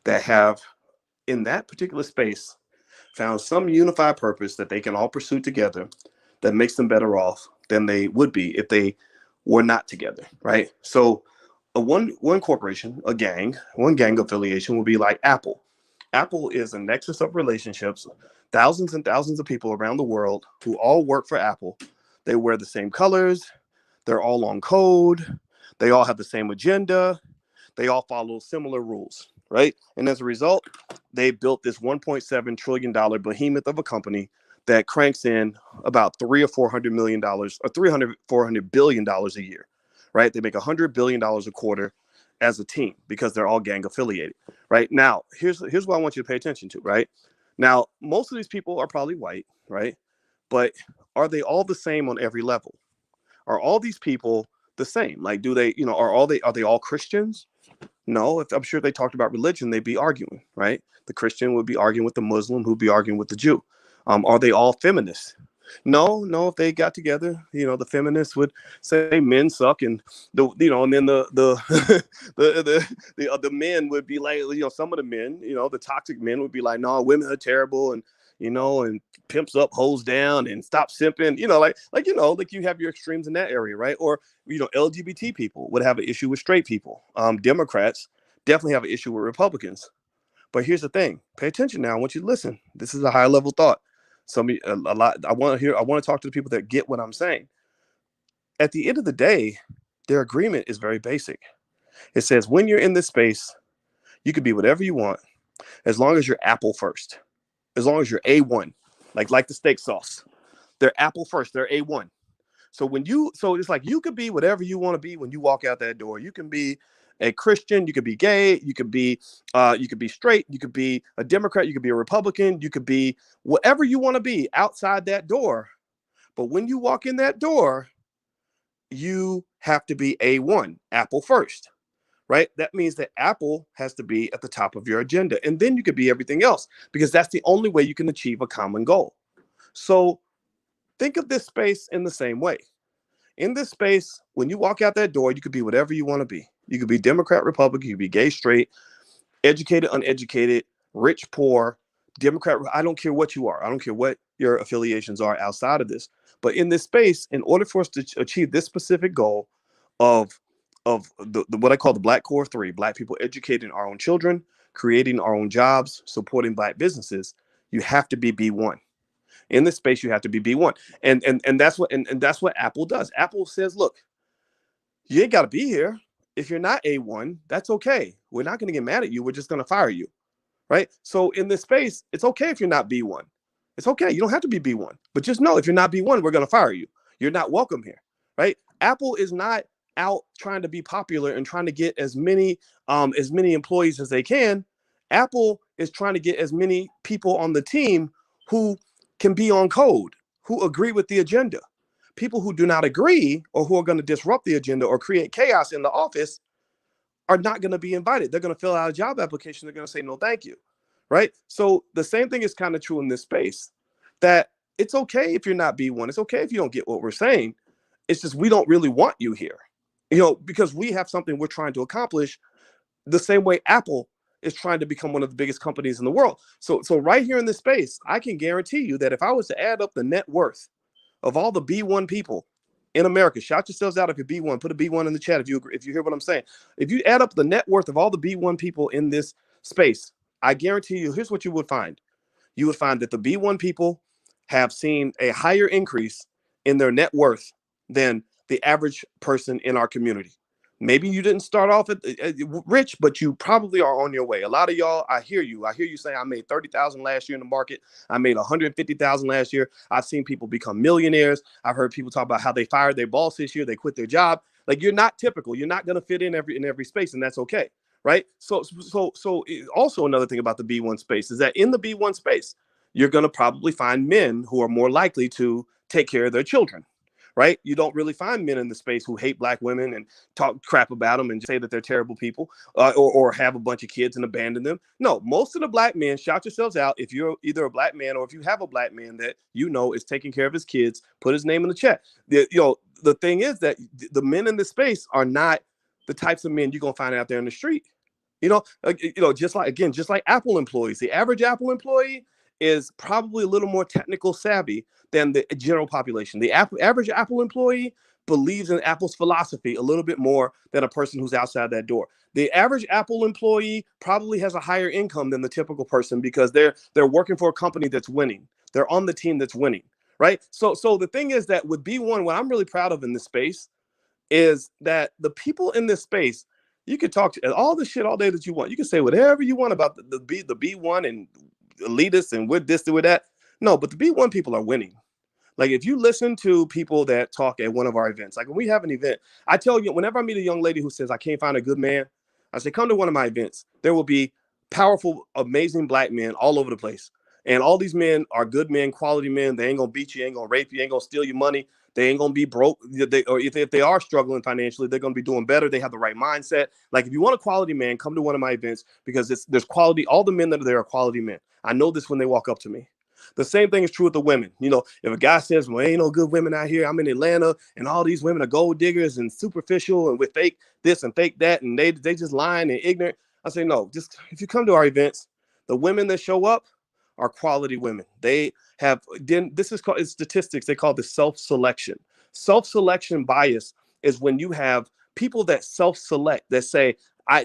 that have, in that particular space, found some unified purpose that they can all pursue together that makes them better off than they would be if they were not together, right? So one corporation, one gang affiliation will be like Apple. Apple is a nexus of relationships, thousands and thousands of people around the world who all work for Apple. They wear the same colors. They're all on code. They all have the same agenda. They all follow similar rules, right? And as a result, they built this $1.7 trillion behemoth of a company that cranks in about $300 or $400 billion a year, right? They make $100 billion a quarter as a team because they're all gang affiliated, right? Now, here's what I want you to pay attention to, right? Now, most of these people are probably white, right? But are they all the same on every level? Are all these people the same? Like, do they, are they all Christians? No, if I'm sure they talked about religion, they'd be arguing, right? The Christian would be arguing with the Muslim, who'd be arguing with the Jew. Are they all feminists? No. If they got together, the feminists would say men suck, and and then the men would be like, some of the men, the toxic men would be like, no, women are terrible, and and pimps up, hoes down, and stop simping, like you have your extremes in that area, right? Or LGBT people would have an issue with straight people. Democrats definitely have an issue with Republicans. But here's the thing: pay attention now. I want you to listen. This is a high level thought. A lot. I want to talk to the people that get what I'm saying. At the end of the day, their agreement is very basic. It says when you're in this space, you can be whatever you want, as long as you're Apple first, as long as you're A1, like the steak sauce. They're Apple first. They're A1. So it's like you could be whatever you want to be when you walk out that door. You can be a Christian, you could be gay, you could be straight, you could be a Democrat, you could be a Republican, you could be whatever you want to be outside that door. But when you walk in that door, you have to be A1, Apple first, right? That means that Apple has to be at the top of your agenda. And then you could be everything else, because that's the only way you can achieve a common goal. So think of this space in the same way. In this space, when you walk out that door, you could be whatever you want to be. You could be Democrat, Republican, you could be gay, straight, educated, uneducated, rich, poor, Democrat. I don't care what you are. I don't care what your affiliations are outside of this. But in this space, in order for us to achieve this specific goal of the what I call the Black Core 3, Black people educating our own children, creating our own jobs, supporting Black businesses, you have to be B1. In this space, you have to be B1. And that's what Apple does. Apple says, look, you ain't got to be here. If you're not A1, that's okay. We're not going to get mad at you. We're just going to fire you, right? So in this space, it's okay if you're not B1. It's okay. You don't have to be B1. But just know, if you're not B1, we're going to fire you. You're not welcome here, right? Apple is not out trying to be popular and trying to get as many employees as they can. Apple is trying to get as many people on the team who can be on code, who agree with the agenda. People who do not agree or who are going to disrupt the agenda or create chaos in the office are not going to be invited. They're going to fill out a job application. They're going to say, no, thank you. Right. So the same thing is kind of true in this space, that it's okay if you're not B1. It's okay if you don't get what we're saying. It's just we don't really want you here, because we have something we're trying to accomplish the same way Apple is trying to become one of the biggest companies in the world. So right here in this space, I can guarantee you that if I was to add up the net worth of all the B1 people in America, shout yourselves out if you're B1, put a B1 in the chat if you hear what I'm saying. If you add up the net worth of all the B1 people in this space, I guarantee you, here's what you would find. You would find that the B1 people have seen a higher increase in their net worth than the average person in our community. Maybe you didn't start off rich, but you probably are on your way. A lot of y'all, I hear you. I hear you say, I made 30,000 last year in the market. I made 150,000 last year. I've seen people become millionaires. I've heard people talk about how they fired their boss this year. They quit their job. Like, you're not typical. You're not going to fit in every space, and that's okay. Right. So also another thing about the B1 space is that in the B1 space, you're going to probably find men who are more likely to take care of their children. Right. You don't really find men in the space who hate black women and talk crap about them and say that they're terrible people, or have a bunch of kids and abandon them. No, most of the black men, shout yourselves out if you're either a black man or if you have a black man that you know is taking care of his kids, put his name in the chat. The thing is that the men in this space are not the types of men you're going to find out there in the street. Just like Apple employees, the average Apple employee is probably a little more technical savvy than the general population. The average Apple employee believes in Apple's philosophy a little bit more than a person who's outside that door. The average Apple employee probably has a higher income than the typical person because they're working for a company that's winning. They're on the team that's winning, right? So the thing is that with B1, what I'm really proud of in this space is that the people in this space, you can talk to all the shit all day that you want. You can say whatever you want about the B1 and elitists and with this and with that. No, but the B1 people are winning. Like, if you listen to people that talk at one of our events, like when we have an event, I tell you, whenever I meet a young lady who says, I can't find a good man, I say, come to one of my events. There will be powerful, amazing black men all over the place. And all these men are good men, quality men. They ain't going to beat you, ain't going to rape you, ain't going to steal your money. They ain't going to be broke. Or if they are struggling financially, they're going to be doing better. They have the right mindset. Like, if you want a quality man, come to one of my events because there's quality. All the men that are there are quality men. I know this when they walk up to me. The same thing is true with the women. If a guy says, well, ain't no good women out here, I'm in Atlanta, and all these women are gold diggers and superficial and with fake this and fake that, and they just lying and ignorant. I say, no, just if you come to our events, the women that show up are quality women. They have, this is called, it's statistics. They call this self-selection. Self-selection bias is when you have people that self-select, that say,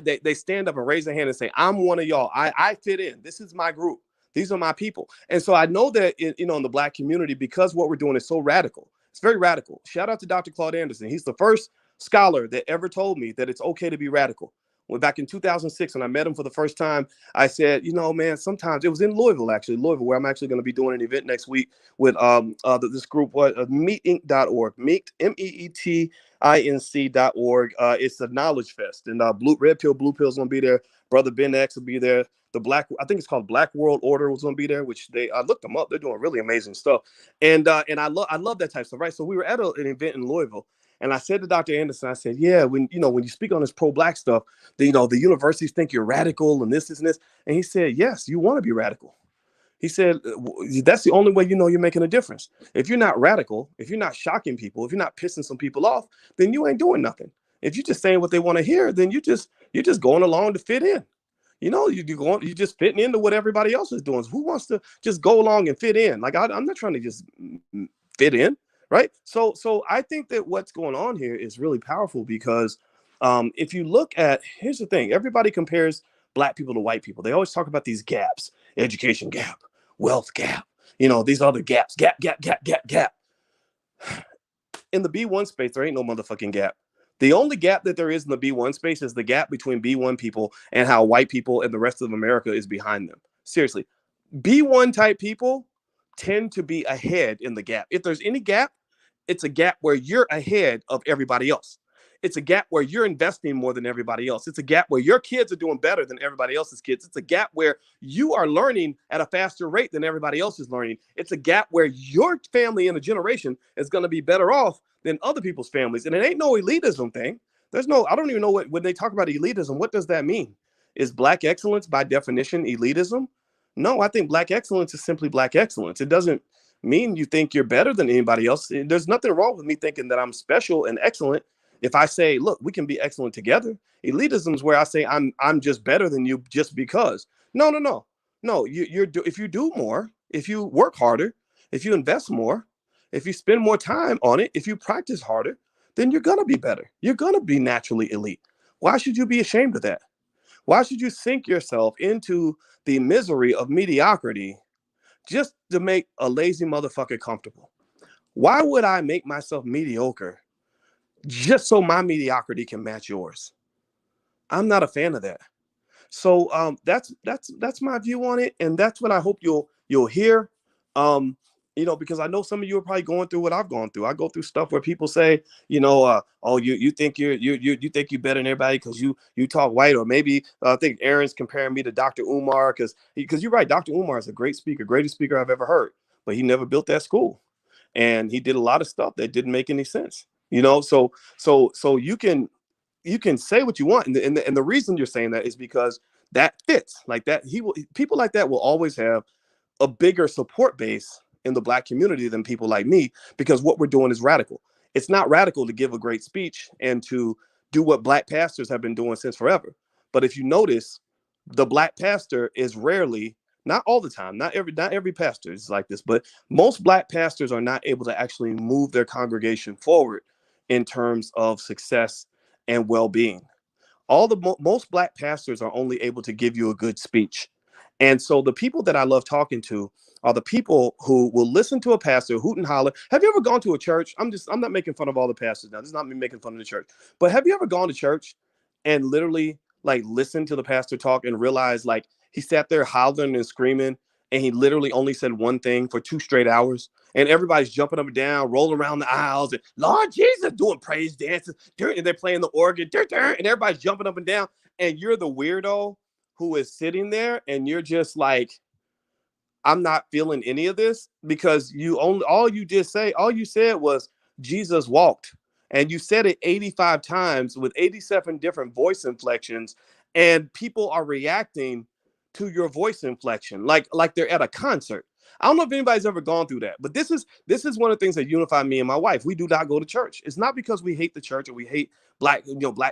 they stand up and raise their hand and say, I'm one of y'all. I fit in. This is my group. These are my people. And so I know that, in the black community, because what we're doing is so radical, it's very radical. Shout out to Dr. Claude Anderson. He's the first scholar that ever told me that it's okay to be radical. When back in 2006, when I met him for the first time, I said, man, sometimes it was in Louisville, where I'm actually going to be doing an event next week with this group, meetinc.org, MEETINC.org. It's a knowledge fest, and Red Pill, Blue Pill is going to be there. Brother Ben X will be there. I think it's called Black World Order was going to be there, which I looked them up. They're doing really amazing stuff. And I love that type of stuff, right? So we were at an event in Louisville, and I said to Dr. Anderson, I said, yeah, when you speak on this pro-black stuff, the universities think you're radical and this and this. And he said, yes, you want to be radical. He said, that's the only way you're making a difference. If you're not radical, if you're not shocking people, if you're not pissing some people off, then you ain't doing nothing. If you're just saying what they want to hear, then you're just going along to fit in. You just fitting into what everybody else is doing. Who wants to just go along and fit in? Like, I'm not trying to just fit in, right? So I think that what's going on here is really powerful because if you look at, here's the thing, everybody compares black people to white people. They always talk about these gaps: education gap, wealth gap, these other gaps, gap. In the B1 space, there ain't no motherfucking gap. The only gap that there is in the B1 space is the gap between B1 people and how white people and the rest of America is behind them. Seriously, B1 type people tend to be ahead in the gap. If there's any gap, it's a gap where you're ahead of everybody else. It's a gap where you're investing more than everybody else. It's a gap where your kids are doing better than everybody else's kids. It's a gap where you are learning at a faster rate than everybody else is learning. It's a gap where your family in a generation is going to be better off than other people's families. And it ain't no elitism thing. I don't even know when they talk about elitism, what does that mean? Is black excellence by definition elitism? No, I think black excellence is simply black excellence. It doesn't mean you think you're better than anybody else. There's nothing wrong with me thinking that I'm special and excellent. If I say, look, we can be excellent together. Elitism is where I say I'm just better than you just because. No. If you do more, if you work harder, if you invest more, if you spend more time on it, if you practice harder, then you're gonna be better. You're gonna be naturally elite. Why should you be ashamed of that? Why should you sink yourself into the misery of mediocrity just to make a lazy motherfucker comfortable? Why would I make myself mediocre just so my mediocrity can match yours? I'm not a fan of that. So that's my view on it, and that's what I hope you'll hear. Um, because I know some of you are probably going through what I've gone through. I go through stuff where people say, oh, you think you think you're better than everybody because you talk white, or maybe I think Aaron's comparing me to Dr. Umar because you're right. Dr. Umar is a great speaker, greatest speaker I've ever heard, but he never built that school, and he did a lot of stuff that didn't make any sense. So you can say what you want, and the reason you're saying that is because that fits like that. People like that will always have a bigger support base in the black community than people like me, because what we're doing is radical. It's not radical to give a great speech and to do what black pastors have been doing since forever. But if you notice, the black pastor is rarely, not all the time, not every pastor is like this, but most black pastors are not able to actually move their congregation forward in terms of success and well-being. Most black pastors are only able to give you a good speech. And so the people that I love talking to are the people who will listen to a pastor hoot and holler. Have you ever gone to a church? I'm not making fun of all the pastors now. This is not me making fun of the church. But have you ever gone to church and literally like listened to the pastor talk and realized like he sat there hollering and screaming and he literally only said one thing for 2 straight hours? And everybody's jumping up and down, rolling around the aisles, and Lord Jesus doing praise dances, and they're playing the organ, and everybody's jumping up and down. And you're the weirdo who is sitting there, and you're just like, I'm not feeling any of this, because all you said was Jesus walked. And you said it 85 times with 87 different voice inflections, and people are reacting to your voice inflection like they're at a concert. I don't know if anybody's ever gone through that, but this is one of the things that unify me and my wife. We do not go to church. It's not because we hate the church or we hate black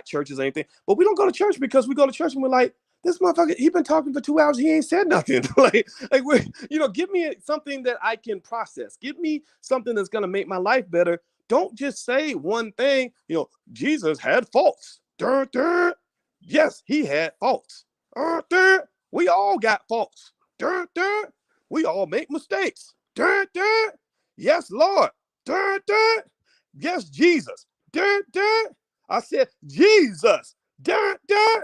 churches or anything, but we don't go to church because we go to church and we're like, this motherfucker, he been talking for 2 hours. He ain't said nothing. Give me something that I can process. Give me something that's going to make my life better. Don't just say one thing. Jesus had faults. Dun, dun. Yes, he had faults. Dun, dun. We all got faults. Dun, dun. We all make mistakes. Dun, dun. Yes, Lord. Dun, dun. Yes, Jesus. Dun, dun. I said, Jesus. Dun, dun.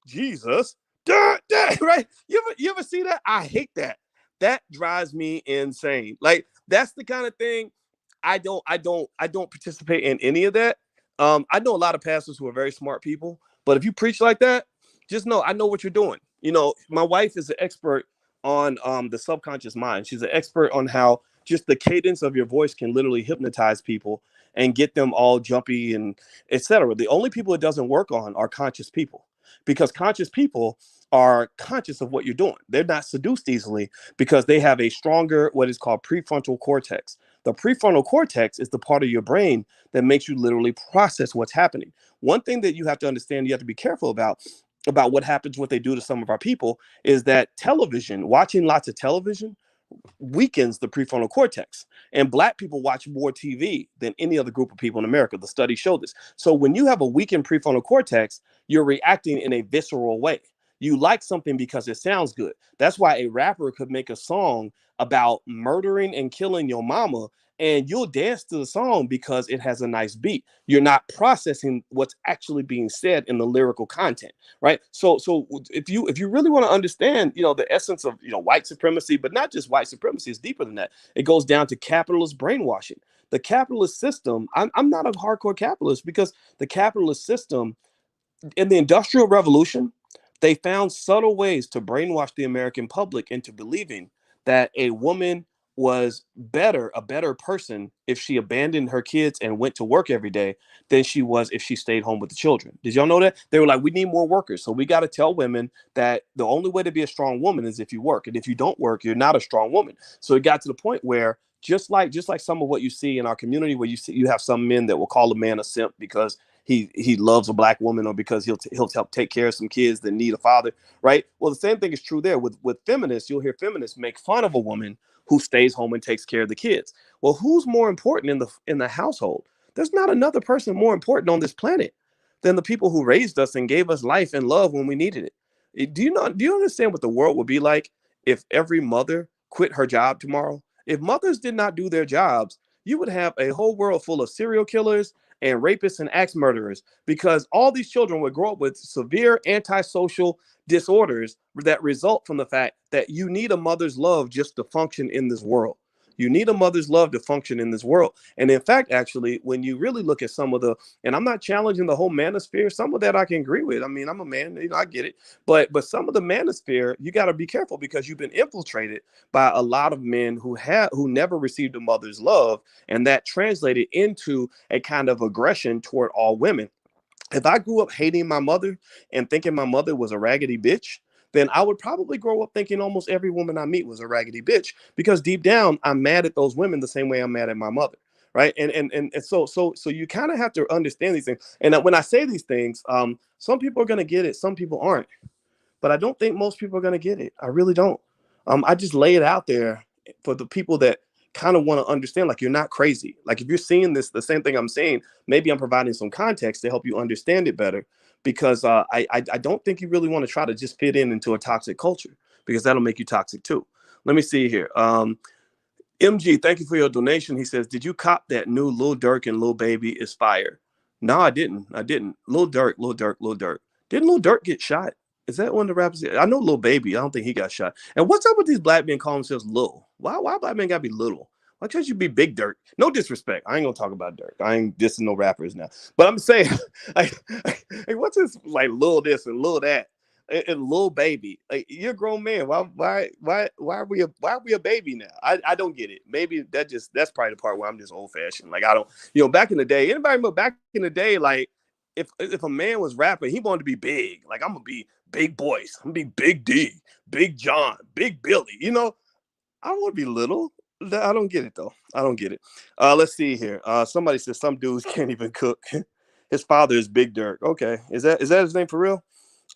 Jesus. Dun, dun, right? You ever see that? I hate that. That drives me insane. Like, that's the kind of thing I don't participate in any of that. I know a lot of pastors who are very smart people, but if you preach like that, just know I know what you're doing. My wife is an expert on the subconscious mind. She's an expert on how just the cadence of your voice can literally hypnotize people and get them all jumpy and etc. The only people it doesn't work on are conscious people, because conscious people are conscious of what you're doing. They're not seduced easily because they have a stronger, what is called prefrontal cortex. The prefrontal cortex is the part of your brain that makes you literally process what's happening. One thing that you have to understand, you have to be careful about what happens, what they do to some of our people, is that television, watching lots of television, weakens the prefrontal cortex. And black people watch more TV than any other group of people in America. The studies show this. So when you have a weakened prefrontal cortex, you're reacting in a visceral way. You like something because it sounds good. That's why a rapper could make a song about murdering and killing your mama, and you'll dance to the song because it has a nice beat. You're not processing what's actually being said in the lyrical content, right? So if you really want to understand, the essence of white supremacy, but not just white supremacy, it's deeper than that. It goes down to capitalist brainwashing. The capitalist system. I'm not a hardcore capitalist, because the capitalist system in the Industrial Revolution, they found subtle ways to brainwash the American public into believing that a woman was a better person if she abandoned her kids and went to work every day than she was if she stayed home with the children. Did y'all know that? They were like, we need more workers. So we got to tell women that the only way to be a strong woman is if you work. And if you don't work, you're not a strong woman. So it got to the point where just like some of what you see in our community, where you have some men that will call a man a simp because he loves a black woman, or because he'll help take care of some kids that need a father, right? Well, the same thing is true there with feminists. You'll hear feminists make fun of a woman who stays home and takes care of the kids. Well, who's more important in the household? There's not another person more important on this planet than the people who raised us and gave us life and love when we needed it. Do you understand what the world would be like if every mother quit her job tomorrow? If mothers did not do their jobs, you would have a whole world full of serial killers and rapists and axe murderers, because all these children would grow up with severe antisocial disorders that result from the fact that you need a mother's love just to function in this world. You need a mother's love to function in this world. And in fact, actually, when you really look at some of the, and I'm not challenging the whole manosphere, some of that I can agree with. I mean, I'm a man, I get it. But some of the manosphere, you got to be careful, because you've been infiltrated by a lot of men who never received a mother's love, and that translated into a kind of aggression toward all women. If I grew up hating my mother and thinking my mother was a raggedy bitch, then I would probably grow up thinking almost every woman I meet was a raggedy bitch, because deep down I'm mad at those women the same way I'm mad at my mother. Right. And so you kind of have to understand these things. And when I say these things, some people are going to get it, some people aren't, but I don't think most people are going to get it. I really don't. I just lay it out there for the people that kind of want to understand, like, you're not crazy. Like, if you're seeing this, the same thing I'm saying, maybe I'm providing some context to help you understand it better, because I don't think you really want to try to just fit in into a toxic culture, because that'll make you toxic too. Let me see here. MG, thank you for your donation. He says, did you cop that new Lil Durk and Lil Baby is fire? No, I didn't. I didn't. Lil Durk, Lil Durk, Lil Durk. Didn't Lil Durk get shot? Is that one of the rappers? I know Lil Baby. I don't think he got shot. And what's up with these black men calling themselves Lil? Why black men gotta be little? Why can't you be Big Durk? No disrespect. I ain't gonna talk about Durk. I ain't dissing no rappers now. But I'm saying, like, what's this, like, Lil this and Lil that? And Lil Baby, like, you're a grown man. Why are we a baby now? I don't get it. Maybe that's probably the part where I'm just old fashioned. Like, I don't, back in the day, anybody remember back in the day, like, if a man was rapping, he wanted to be big. Like, I'm gonna be Big Boys, I'm gonna be Big D, Big John, Big Billy. I don't want to be little. I don't get it though. I don't get it. Let's see here. Somebody says some dudes can't even cook. His father is Big Dirk. Okay, is that his name for real?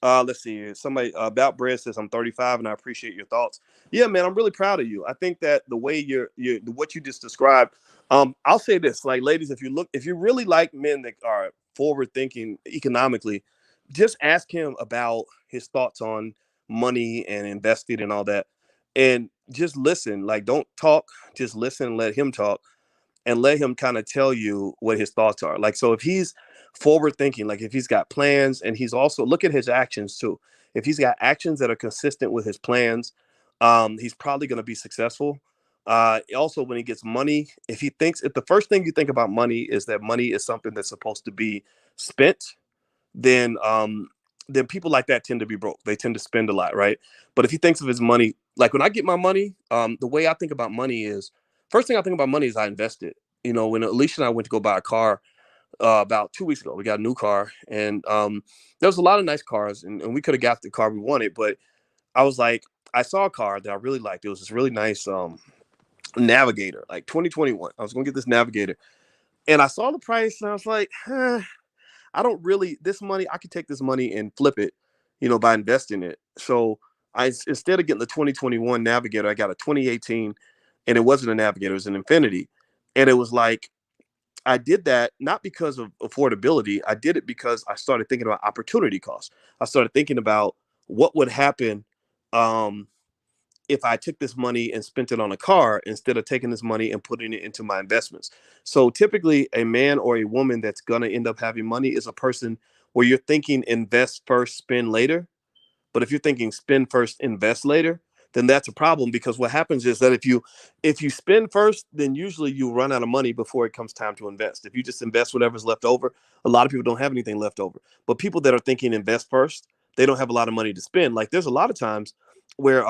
Let's see here. Somebody about Bread says I'm 35 and I appreciate your thoughts. Yeah, man, I'm really proud of you. I think that the way you what you just described. I'll say this, like, ladies, if you really like men that are forward thinking economically, just ask him about his thoughts on money and investing and all that, and just listen. Like, don't talk, just listen and let him talk, and let him kind of tell you what his thoughts are. Like, so if he's forward thinking, like if he's got plans, and he's also, look at his actions too. If he's got actions that are consistent with his plans, he's probably going to be successful. Also, when he gets money, if the first thing you think about money is that money is something that's supposed to be spent, then people like that tend to be broke. They tend to spend a lot, right? But if he thinks of his money, like when I get my money, the way I think about money is, first thing I think about money is I invest it. When Alicia and I went to go buy a car about 2 weeks ago, we got a new car, and there was a lot of nice cars, and we could have got the car we wanted, but I was like, I saw a car that I really liked. It was this really nice Navigator, like 2021. I was going to get this Navigator, and I saw the price, and I was like, I don't really, this money, I could take this money and flip it, by investing it. So instead of getting the 2021 Navigator, I got a 2018, and it wasn't a Navigator, it was an Infinity. And it was like, I did that not because of affordability. I did it because I started thinking about opportunity costs. I started thinking about what would happen um, if I took this money and spent it on a car instead of taking this money and putting it into my investments. So typically a man or a woman that's going to end up having money is a person where you're thinking invest first, spend later. But if you're thinking spend first, invest later, then that's a problem, because what happens is that if you spend first, then usually you run out of money before it comes time to invest. If you just invest whatever's left over, a lot of people don't have anything left over. But people that are thinking invest first, they don't have a lot of money to spend. Like, there's a lot of times where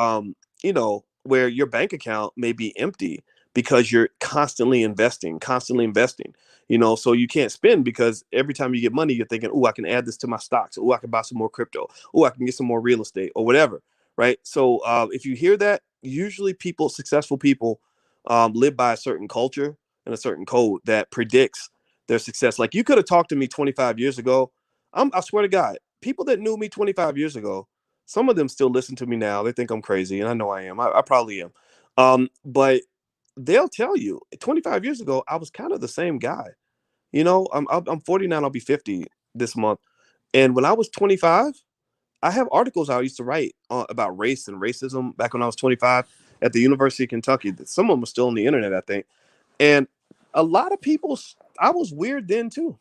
where your bank account may be empty because you're constantly investing. So you can't spend, because every time you get money, you're thinking, oh, I can add this to my stocks. Oh, I can buy some more crypto. Oh, I can get some more real estate or whatever. Right. So if you hear that, usually successful people live by a certain culture and a certain code that predicts their success. Like, you could have talked to me 25 years ago. I swear to God, people that knew me 25 years ago, some of them still listen to me now. They think I'm crazy, and I know I am. I probably am. But they'll tell you 25 years ago, I was kind of the same guy. I'm 49. I'll be 50 this month. And when I was 25, I have articles I used to write about race and racism back when I was 25 at the University of Kentucky. Some of them are still on the internet, I think. And a lot of people, I was weird then too.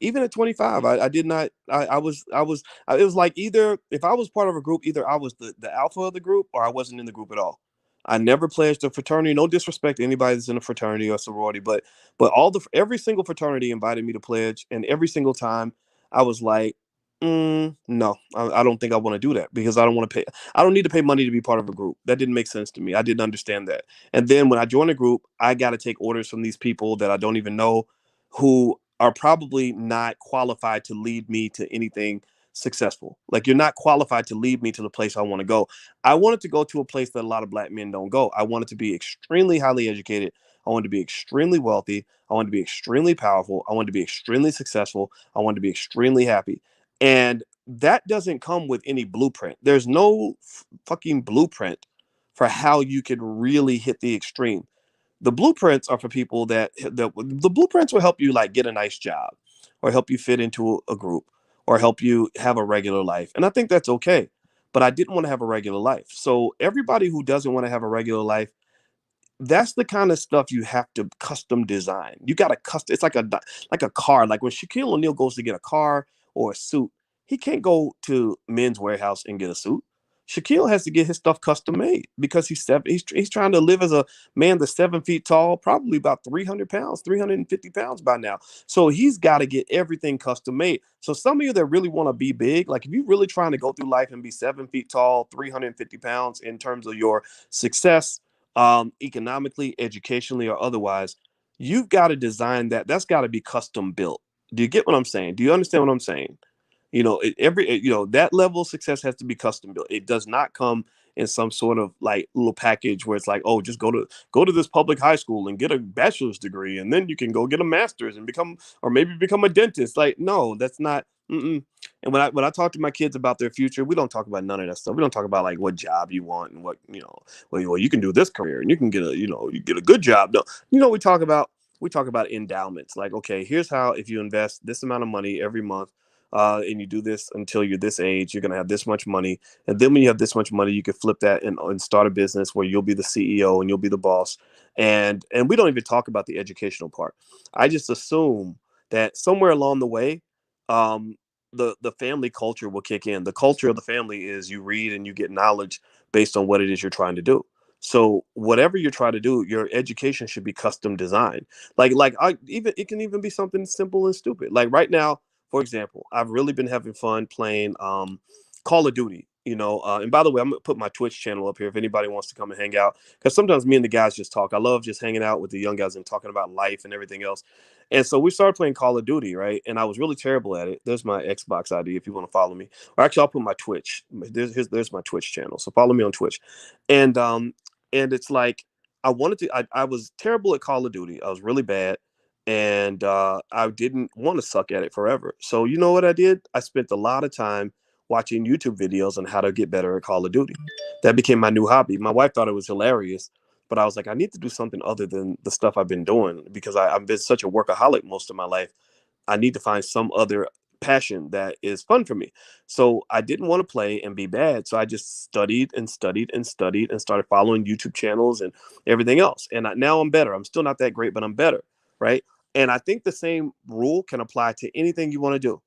Even at 25, I did not, it was like either if I was part of a group, either I was the alpha of the group or I wasn't in the group at all. I never pledged a fraternity. No disrespect to anybody that's in a fraternity or sorority, but every single fraternity invited me to pledge, and every single time I was like, no, I don't think I want to do that because I don't want to pay. I don't need to pay money to be part of a group. That didn't make sense to me. I didn't understand that. And then when I joined a group, I got to take orders from these people that I don't even know, who are probably not qualified to lead me to anything successful. Like, you're not qualified to lead me to the place I want to go. I wanted to go to a place that a lot of black men don't go. I wanted to be extremely highly educated. I wanted to be extremely wealthy. I wanted to be extremely powerful. I wanted to be extremely successful. I wanted to be extremely happy. And that doesn't come with any blueprint. There's no fucking blueprint for how you can really hit the extreme. The blueprints are for people the blueprints will help you like get a nice job, or help you fit into a group, or help you have a regular life. And I think that's okay. But I didn't want to have a regular life. So everybody who doesn't want to have a regular life, that's the kind of stuff you have to custom design. You got to custom. It's like a car. Like when Shaquille O'Neal goes to get a car or a suit, he can't go to Men's Warehouse and get a suit. Shaquille has to get his stuff custom made because he's trying to live as a man that's 7 feet tall, probably about 300 pounds, 350 pounds by now. So he's got to get everything custom made. So some of you that really want to be big, like if you're really trying to go through life and be 7 feet tall, 350 pounds in terms of your success, economically, educationally, or otherwise, you've got to design that. That's got to be custom built. Do you get what I'm saying? Do you understand what I'm saying? That level of success has to be custom built. It does not come in some sort of like little package where it's like, oh, just go to this public high school and get a bachelor's degree, and then you can go get a master's and maybe become a dentist. Like, no, that's not. Mm-mm. And when I talk to my kids about their future, we don't talk about none of that stuff. We don't talk about like what job you want and what, well, you can do this career and you can get you get a good job. No, we talk about endowments. Like, okay, here's how, if you invest this amount of money every month, and you do this until you're this age, you're going to have this much money. And then when you have this much money, you can flip that and start a business where you'll be the CEO and you'll be the boss. And we don't even talk about the educational part. I just assume that somewhere along the way, um, the family culture will kick in. The culture of the family is you read and you get knowledge based on what it is you're trying to do. So whatever you're trying to do, your education should be custom designed. It can even be something simple and stupid. Like right now, for example, I've really been having fun playing Call of Duty. And by the way, I'm gonna put my Twitch channel up here if anybody wants to come and hang out. Because sometimes me and the guys just talk. I love just hanging out with the young guys and talking about life and everything else. And so we started playing Call of Duty, right? And I was really terrible at it. There's my Xbox ID if you want to follow me. Or actually, I'll put my Twitch. There's my Twitch channel. So follow me on Twitch. And it's like I was terrible at Call of Duty. I was really bad, and I didn't want to suck at it forever. So you know what I did? I spent a lot of time watching YouTube videos on how to get better at Call of Duty. That became my new hobby. My wife thought it was hilarious, but I was like, I need to do something other than the stuff I've been doing because I've been such a workaholic most of my life. I need to find some other passion that is fun for me. So I didn't want to play and be bad. So I just studied and studied and studied and started following YouTube channels and everything else. And now I'm better. I'm still not that great, but I'm better. Right. And I think the same rule can apply to anything you want to do.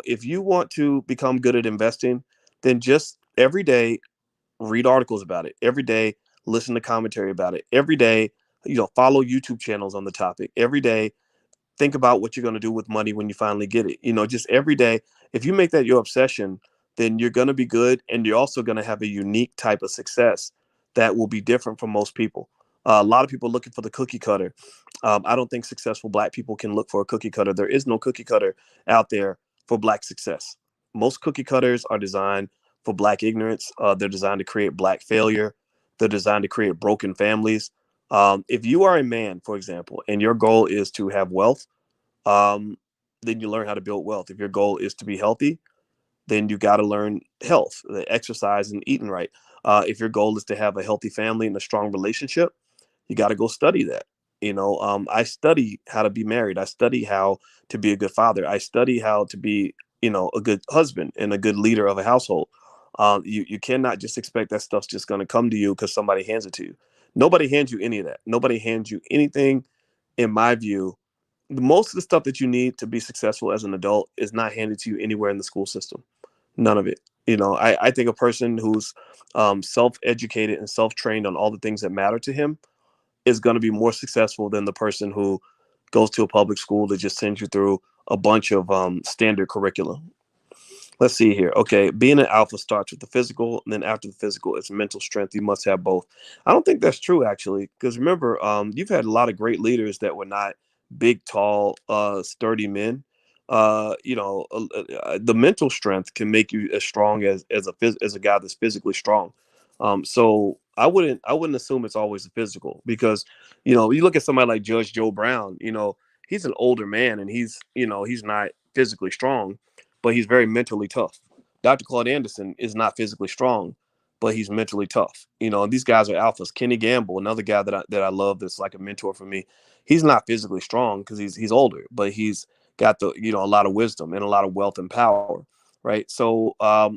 If you want to become good at investing, then just every day read articles about it. Every day listen to commentary about it. Every day, follow YouTube channels on the topic. Every day think about what you're going to do with money when you finally get it. Just every day, if you make that your obsession, then you're going to be good. And you're also going to have a unique type of success that will be different from most people. A lot of people are looking for the cookie cutter. I don't think successful black people can look for a cookie cutter. There is no cookie cutter out there for black success. Most cookie cutters are designed for black ignorance. They're designed to create black failure. They're designed to create broken families. If you are a man, for example, and your goal is to have wealth, um, then you learn how to build wealth. If your goal is to be healthy, then you got to learn health, the exercise, and eating right. If your goal is to have a healthy family and a strong relationship, you got to go study that. I study how to be married. I study how to be a good father. I study how to be a good husband and a good leader of a household. You cannot just expect that stuff's just going to come to you because somebody hands it to you. Nobody hands you any of that. Nobody hands you anything, in my view. Most of the stuff that you need to be successful as an adult is not handed to you anywhere in the school system. None of it. I think a person who's self-educated and self-trained on all the things that matter to him is going to be more successful than the person who goes to a public school that just sends you through a bunch of standard curriculum. Let's see here. Okay, being an alpha starts with the physical, and then after the physical, it's mental strength. You must have both. I don't think that's true actually, because remember, you've had a lot of great leaders that were not big, tall, sturdy men. The mental strength can make you as strong as a guy that's physically strong. So I wouldn't assume it's always the physical, because you look at somebody like Judge Joe Brown. He's an older man, and he's not physically strong, but he's very mentally tough. Dr. Claude Anderson is not physically strong, but he's mentally tough. And these guys are alphas. Kenny Gamble, another guy that I love, that's like a mentor for me. He's not physically strong because he's older, but he's got a lot of wisdom and a lot of wealth and power, right? So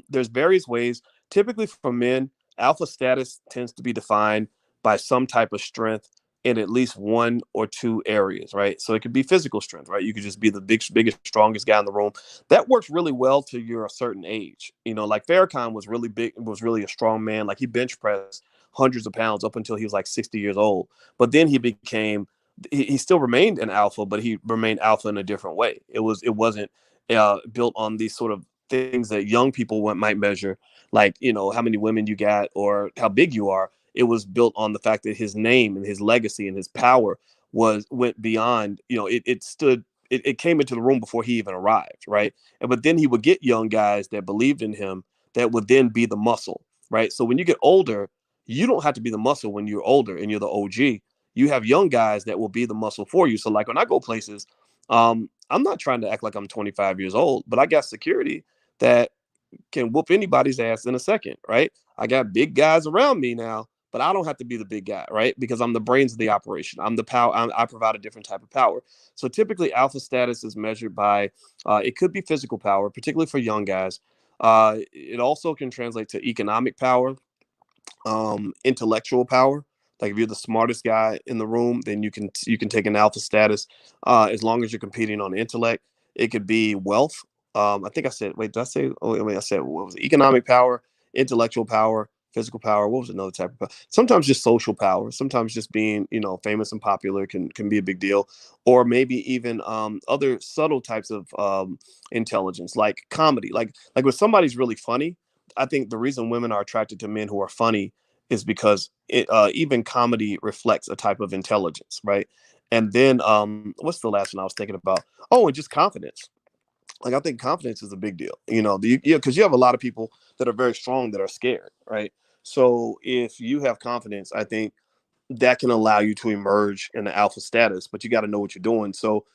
there's various ways. Typically for men, alpha status tends to be defined by some type of strength in at least one or two areas, right? So it could be physical strength, right? You could just be the biggest, strongest guy in the room. That works really well till you're a certain age. Like Farrakhan was really big, was really a strong man. Like he bench pressed hundreds of pounds up until he was like 60 years old. But then he still remained an alpha, but he remained alpha in a different way. It wasn't built on these sort of things that young people might measure, like how many women you got or how big you are. It was built on the fact that his name and his legacy and his power went beyond. It came into the room before he even arrived, right? But then he would get young guys that believed in him that would then be the muscle, right? So when you get older, you don't have to be the muscle when you're older and you're the OG. You have young guys that will be the muscle for you. So like when I go places, I'm not trying to act like I'm 25 years old, but I got security that can whoop anybody's ass in a second, right? I got big guys around me now, but I don't have to be the big guy, right? Because I'm the brains of the operation. I'm the power. I provide a different type of power. So typically, alpha status is measured by it could be physical power, particularly for young guys. It also can translate to economic power, intellectual power. Like if you're the smartest guy in the room, then you can take an alpha status, as long as you're competing on intellect. It could be wealth. I think I said, wait, did I say? Oh, wait, I said, what was it? Economic power, intellectual power, physical power. What was another type of power? Sometimes just social power. Sometimes just being famous and popular can be a big deal, or maybe even other subtle types of intelligence, like comedy. Like when somebody's really funny, I think the reason women are attracted to men who are funny is because even comedy reflects a type of intelligence, right? And then what's the last one I was thinking about? Oh, and just confidence. Like I think confidence is a big deal. Because you have a lot of people that are very strong that are scared, right? So if you have confidence, I think that can allow you to emerge in the alpha status, but you got to know what you're doing. So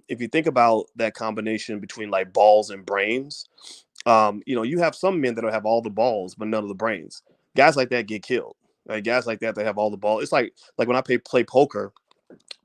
if you think about that combination between like balls and brains, you have some men that'll have all the balls but none of the brains. Guys like that get killed. Right? Guys like that have all the ball. It's like when I play poker.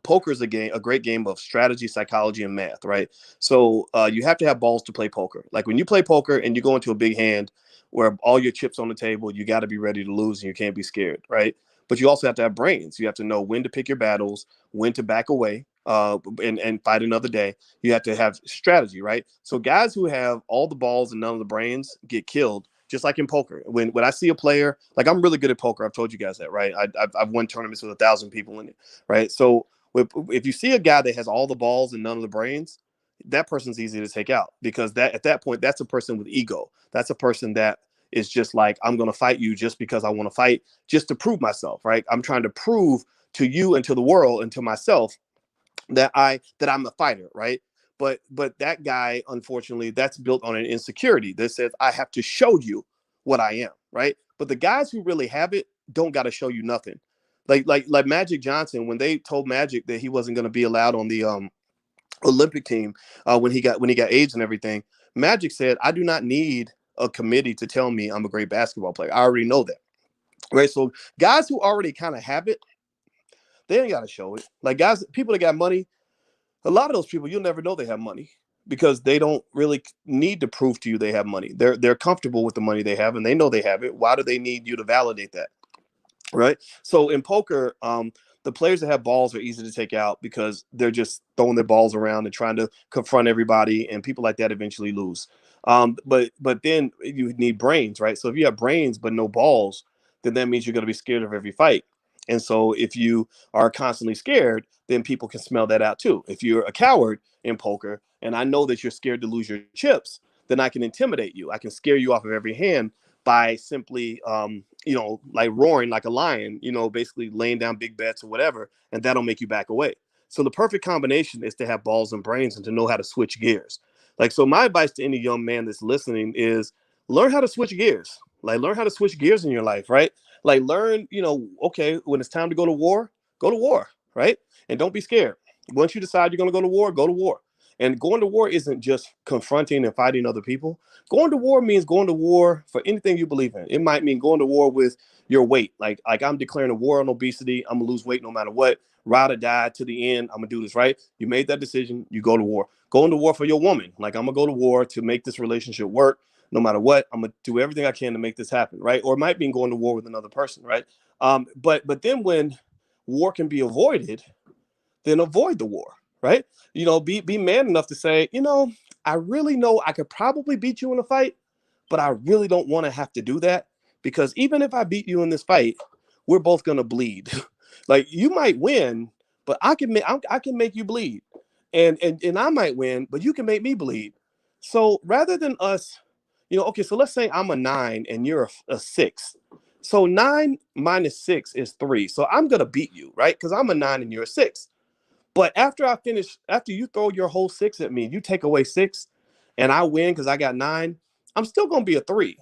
Poker is a great game of strategy, psychology, and math, right? So you have to have balls to play poker. Like when you play poker and you go into a big hand where all your chips on the table, you got to be ready to lose and you can't be scared, right? But you also have to have brains. You have to know when to pick your battles, when to back away, and fight another day. You have to have strategy, right? So guys who have all the balls and none of the brains get killed. Just like in poker, when I see a player, like I'm really good at poker. I've told you guys that, right? I've won tournaments with 1,000 people in it, right? So if you see a guy that has all the balls and none of the brains, that person's easy to take out, because that at that point, that's a person with ego. That's a person that is just like, I'm going to fight you just because I want to fight, just to prove myself, right? I'm trying to prove to you and to the world and to myself that I'm a fighter, right? But that guy, unfortunately, that's built on an insecurity that says I have to show you what I am, right? But the guys who really have it don't got to show you nothing. Like Magic Johnson, when they told Magic that he wasn't going to be allowed on the Olympic team when he got AIDS and everything, Magic said, "I do not need a committee to tell me I'm a great basketball player. I already know that." Right? So guys who already kind of have it, they ain't got to show it. Like guys, people that got money, a lot of those people, you'll never know they have money because they don't really need to prove to you they have money. They're comfortable with the money they have and they know they have it. Why do they need you to validate that? Right. So in poker, the players that have balls are easy to take out because they're just throwing their balls around and trying to confront everybody, and people like that eventually lose. But then you need brains, right? So if you have brains but no balls, then that means you're going to be scared of every fight. And so if you are constantly scared, then people can smell that out too. If you're a coward in poker, and I know that you're scared to lose your chips, then I can intimidate you. I can scare you off of every hand by simply like roaring like a lion, basically laying down big bets or whatever, and that'll make you back away. So the perfect combination is to have balls and brains and to know how to switch gears. Like, so my advice to any young man that's listening is learn how to switch gears. Like, learn how to switch gears in your life, right? Like, learn, okay, when it's time to go to war, right? And don't be scared. Once you decide you're going to go to war, go to war. And going to war isn't just confronting and fighting other people. Going to war means going to war for anything you believe in. It might mean going to war with your weight. Like I'm declaring a war on obesity. I'm gonna lose weight no matter what. Ride or die to the end. I'm gonna do this, right? You made that decision. You go to war. Going to war for your woman. Like, I'm gonna go to war to make this relationship work no matter what. I'm gonna do everything I can to make this happen, right? Or it might mean going to war with another person, right? But then when war can be avoided, then avoid the war, right? Be man enough to say, I really know I could probably beat you in a fight, but I really don't want to have to do that, because even if I beat you in this fight, we're both gonna bleed. Like, you might win, but I can make you bleed, and I might win, but you can make me bleed. So rather than us, okay, so let's say I'm a 9 and you're a 6. So 9 minus 6 is 3. So I'm gonna beat you, right? Because I'm a 9 and you're a 6. But after you throw your whole 6 at me, you take away 6, and I win because I got 9, I'm still gonna be a 3.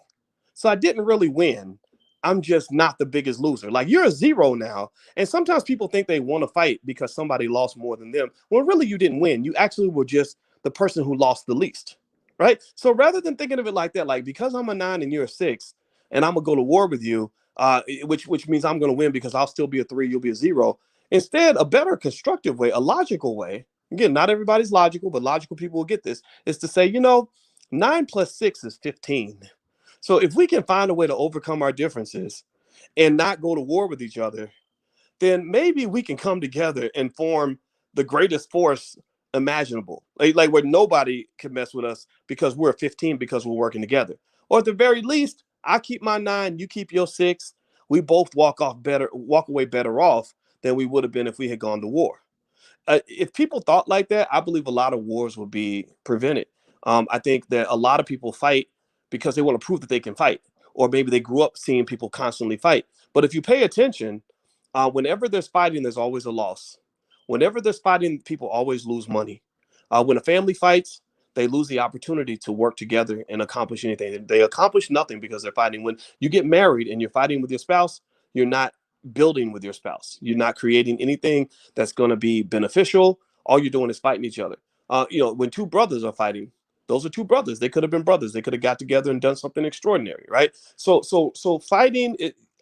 So I didn't really win. I'm just not the biggest loser. Like, you're a 0 now. And sometimes people think they want to fight because somebody lost more than them. Well, really, you didn't win. You actually were just the person who lost the least. Right. So rather than thinking of it like that, like, because I'm a 9 and you're a 6, and I'm gonna go to war with you, which means I'm gonna win because I'll still be a 3, you'll be a 0. Instead, a better constructive way, a logical way, again, not everybody's logical, but logical people will get this, is to say, 9 plus 6 is 15. So if we can find a way to overcome our differences and not go to war with each other, then maybe we can come together and form the greatest force imaginable. Like where nobody can mess with us because we're 15, because we're working together. Or at the very least, I keep my 9, you keep your 6. We both walk away better off than we would have been if we had gone to war. If people thought like that, I believe a lot of wars would be prevented. I think that a lot of people fight because they want to prove that they can fight, or maybe they grew up seeing people constantly fight. But if you pay attention, whenever there's fighting, there's always a loss. Whenever there's fighting, people always lose money. When a family fights, they lose the opportunity to work together and accomplish anything. They accomplish nothing because they're fighting. When you get married and you're fighting with your spouse, you're not building with your spouse. You're not creating anything that's going to be beneficial. All you're doing is fighting each other. When two brothers are fighting, those are two brothers. They could have been brothers. They could have got together and done something extraordinary, right? So fighting,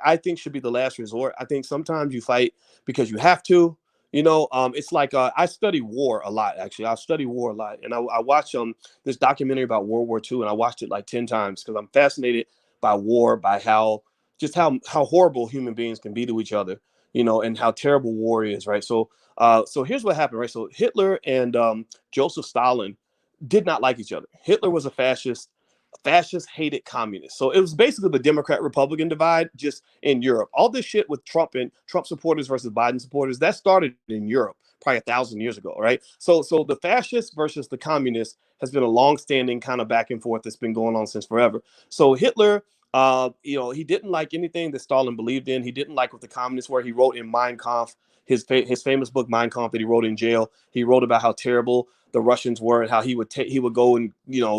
I think, should be the last resort. I think sometimes you fight because you have to. It's like, I study war a lot. Actually, I study war a lot, and I watch this documentary about World War II, and I watched it like 10 times because I'm fascinated by war, by how horrible human beings can be to each other, and how terrible war is, right? So here's what happened, right? So Hitler and Joseph Stalin did not like each other. Hitler was a fascist. Fascist hated communists. So it was basically the Democrat Republican divide just in Europe. All this shit with Trump and Trump supporters versus Biden supporters, that started in Europe probably 1,000 years ago, right? So the fascists versus the communists has been a long-standing kind of back and forth that's been going on since forever. So Hitler, he didn't like anything that Stalin believed in. He didn't like what the communists were. He wrote in Mein Kampf, his famous book Mein Kampf, that he wrote in jail. He wrote about how terrible the Russians were and how he would go and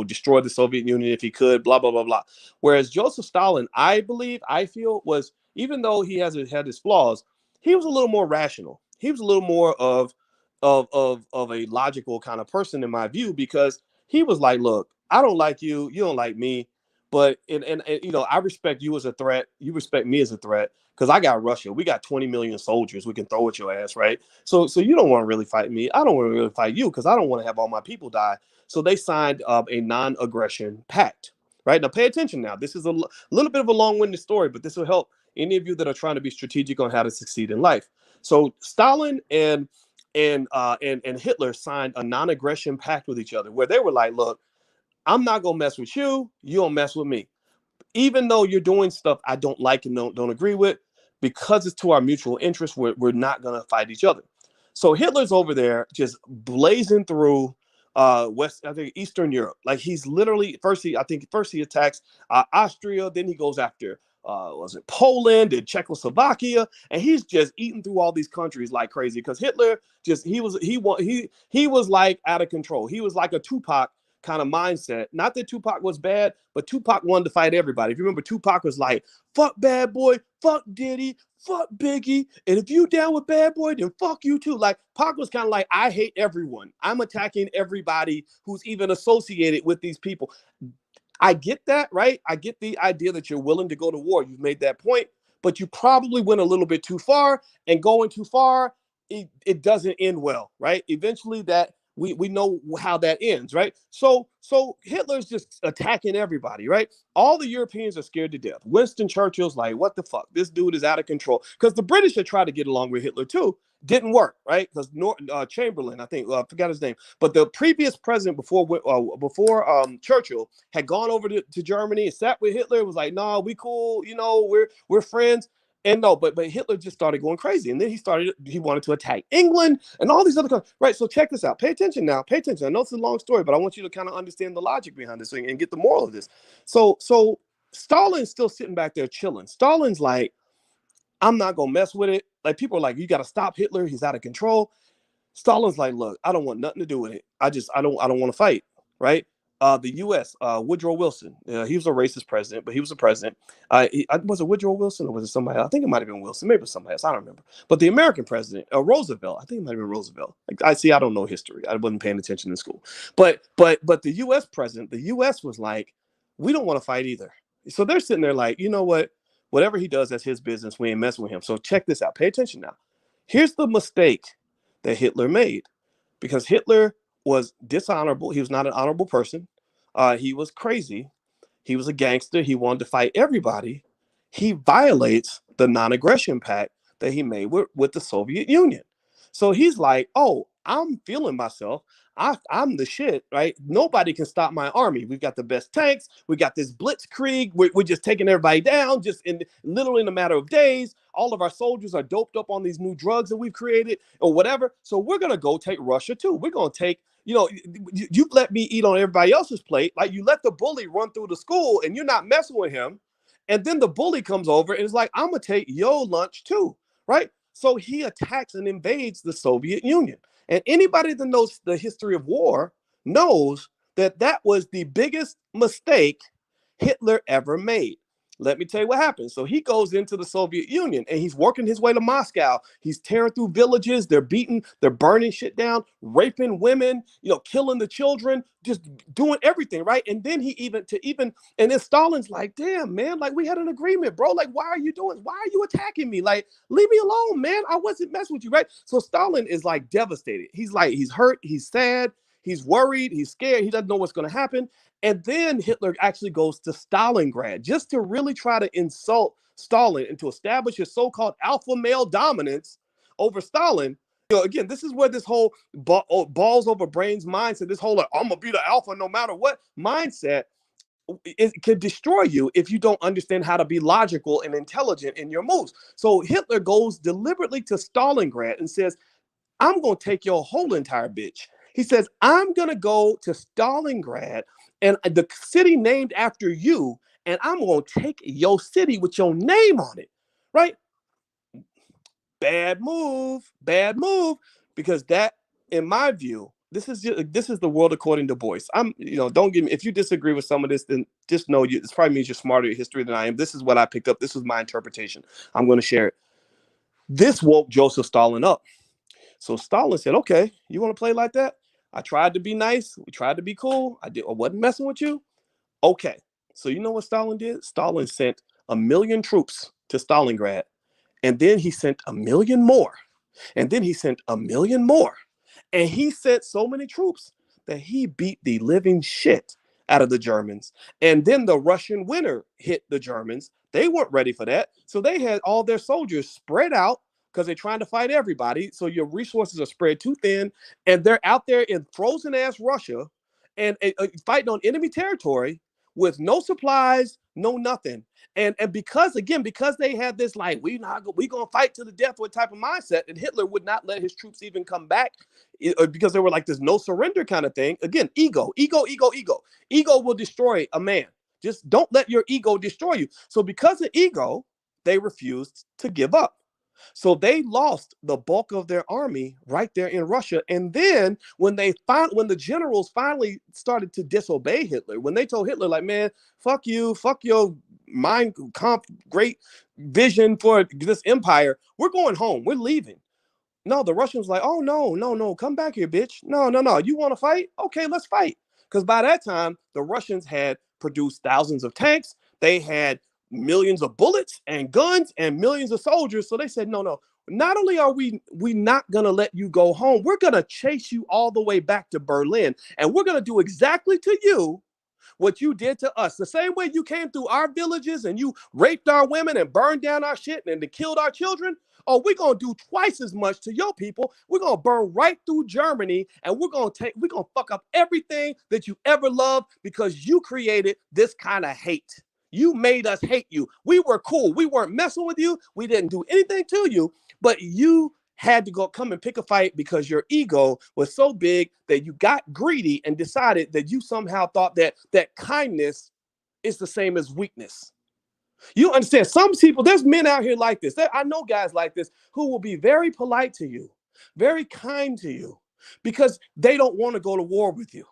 destroy the Soviet Union if he could. Blah blah blah blah. Whereas Joseph Stalin, I feel, was, even though he had his flaws, he was a little more rational. He was a little more of a logical kind of person in my view, because he was like, look, I don't like you, you don't like me. But and you know, I respect you as a threat. You respect me as a threat because I got Russia. We got 20 million soldiers we can throw at your ass, right? So you don't want to really fight me. I don't want to really fight you because I don't want to have all my people die. So they signed a non-aggression pact, right? Now pay attention. Now this is a little bit of a long-winded story, but this will help any of you that are trying to be strategic on how to succeed in life. So Stalin and Hitler signed a non-aggression pact with each other, where they were like, "Look, I'm not gonna mess with you. You don't mess with me. Even though you're doing stuff I don't like and don't agree with, because it's to our mutual interest, we're not gonna fight each other." So Hitler's over there just blazing through I think Eastern Europe. Like he's literally first he attacks Austria, then he goes after was it Poland and Czechoslovakia, and he's just eating through all these countries like crazy because Hitler just he was like out of control. He was like a Tupac kind of mindset. Not that Tupac was bad, but Tupac wanted to fight everybody. If you remember, Tupac was like, fuck Bad Boy, fuck Diddy, fuck Biggie, and if you down with Bad Boy, then fuck you too. Like Pac was kind of like, I hate everyone. I'm attacking everybody who's even associated with these people. I get that, right? I get the idea that you're willing to go to war. You've made that point, but you probably went a little bit too far, and going too far, it doesn't end well, right? Eventually that we know how that ends, right? So Hitler's just attacking everybody, right? All the Europeans are scared to death. Winston Churchill's like, what the fuck? This dude is out of control. Because the British had tried to get along with Hitler too. Didn't work, right? Because Chamberlain, I think, I forgot his name, but the previous president before Churchill had gone over to Germany and sat with Hitler. Was like, "Nah, we cool, you know, we're friends." And no, but Hitler just started going crazy, and then he wanted to attack England and all these other countries. Right. So check this out. Pay attention now. Pay attention. I know it's a long story, but I want you to kind of understand the logic behind this thing and get the moral of this. So Stalin's still sitting back there chilling. Stalin's like, I'm not gonna mess with it. Like people are like, you got to stop Hitler. He's out of control. Stalin's like, look, I don't want nothing to do with it. I don't want to fight, right? The U.S. Woodrow Wilson, he was a racist president, but he was a president. Was it Woodrow Wilson or was it somebody else? I think it might have been Wilson, maybe it was somebody else. I don't remember. But the American president, Roosevelt, I think it might have been Roosevelt. Like, I don't know history. I wasn't paying attention in school. But the U.S. president, the U.S. was like, we don't want to fight either. So they're sitting there like, you know what? Whatever he does, that's his business. We ain't messing with him. So check this out. Pay attention now. Here's the mistake that Hitler made, because Hitler was dishonorable. He was not an honorable person. He was crazy. He was a gangster. He wanted to fight everybody. He violates the non-aggression pact that he made with the Soviet Union. So he's like, oh, I'm feeling myself. I'm the shit, right? Nobody can stop my army. We've got the best tanks. We got this blitzkrieg. We're just taking everybody down just in literally in a matter of days. All of our soldiers are doped up on these new drugs that we've created or whatever. So we're going to go take Russia too. We're going to take, you know, you let me eat on everybody else's plate. Like you let the bully run through the school and you're not messing with him. And then the bully comes over and is like, I'm going to take your lunch too, right? So he attacks and invades the Soviet Union. And anybody that knows the history of war knows that that was the biggest mistake Hitler ever made. Let me tell you what happened. So he goes into the Soviet Union and he's working his way to Moscow. He's tearing through villages. They're beating, they're burning shit down, raping women, you know, killing the children, just doing everything, right? And then and then Stalin's like, damn, man, like we had an agreement, bro. Like, why are you attacking me? Like, leave me alone, man. I wasn't messing with you, right? So Stalin is like devastated. He's like, he's hurt, he's sad, he's worried, he's scared, he doesn't know what's going to happen. And then Hitler actually goes to Stalingrad just to really try to insult Stalin and to establish his so-called alpha male dominance over Stalin. You know, again, this is where this whole balls over brains mindset, this whole like, I'm gonna be the alpha no matter what mindset, it can destroy you if you don't understand how to be logical and intelligent in your moves. So Hitler goes deliberately to Stalingrad and says, I'm going to take your whole entire bitch. He says, I'm going to go to Stalingrad and the city named after you, and I'm going to take your city with your name on it, right? Bad move, because that, in my view, this is the world according to Boyce. Don't give me, if you disagree with some of this, then just know this probably means you're smarter at history than I am. This is what I picked up. This was my interpretation. I'm going to share it. This woke Joseph Stalin up. So Stalin said, okay, you want to play like that? I tried to be nice. We tried to be cool. I wasn't messing with you. Okay. So you know what Stalin did? Stalin sent 1 million troops to Stalingrad, and then he sent 1 million more, and then he sent 1 million more, and he sent so many troops that he beat the living shit out of the Germans. And then the Russian winter hit the Germans. They weren't ready for that. So they had all their soldiers spread out because they're trying to fight everybody. So your resources are spread too thin. And they're out there in frozen ass Russia and fighting on enemy territory with no supplies, no nothing. And because again, because they had this like we gonna fight to the death with type of mindset, and Hitler would not let his troops even come back because they were like this no surrender kind of thing. Again, ego. Ego will destroy a man. Just don't let your ego destroy you. So because of ego, they refused to give up. So they lost the bulk of their army right there in Russia. And then when the generals finally started to disobey Hitler, when they told Hitler, like, man, fuck you, fuck your great vision for this empire, we're going home, we're leaving. No, the Russians like, oh, no, come back here, bitch. No. You want to fight? Okay, let's fight. Because by that time, the Russians had produced thousands of tanks. They had millions of bullets and guns and millions of soldiers. So they said, no. Not only are we not going to let you go home, we're going to chase you all the way back to Berlin. And we're going to do exactly to you what you did to us. The same way you came through our villages and you raped our women and burned down our shit and killed our children. Oh, we're going to do twice as much to your people. We're going to burn right through Germany, and we're going to fuck up everything that you ever loved because you created this kind of hate. You made us hate you. We were cool. We weren't messing with you. We didn't do anything to you, but you had to come and pick a fight because your ego was so big that you got greedy and decided that you somehow thought that kindness is the same as weakness. You understand? Some people, there's men out here like this. I know guys like this who will be very polite to you, very kind to you, because they don't want to go to war with you.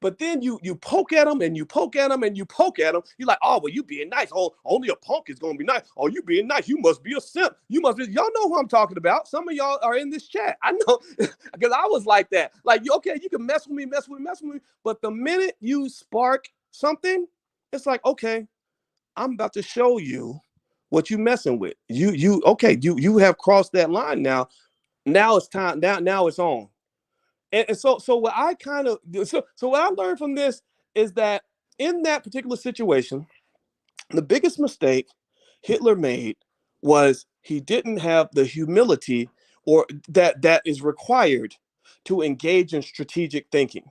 But then you poke at them and you poke at them and you poke at them. You're like, oh, well, you being nice. Oh, only a punk is going to be nice. Oh, you being nice. You must be a simp. You must be. Y'all know who I'm talking about. Some of y'all are in this chat. I know because I was like that. Like, okay, you can mess with me. But the minute you spark something, it's like, okay, I'm about to show you what you messing with. You have crossed that line now. Now it's time. Now it's on. And so what I kind of so what I learned from this is that in that particular situation, the biggest mistake Hitler made was he didn't have the humility or that is required to engage in strategic thinking.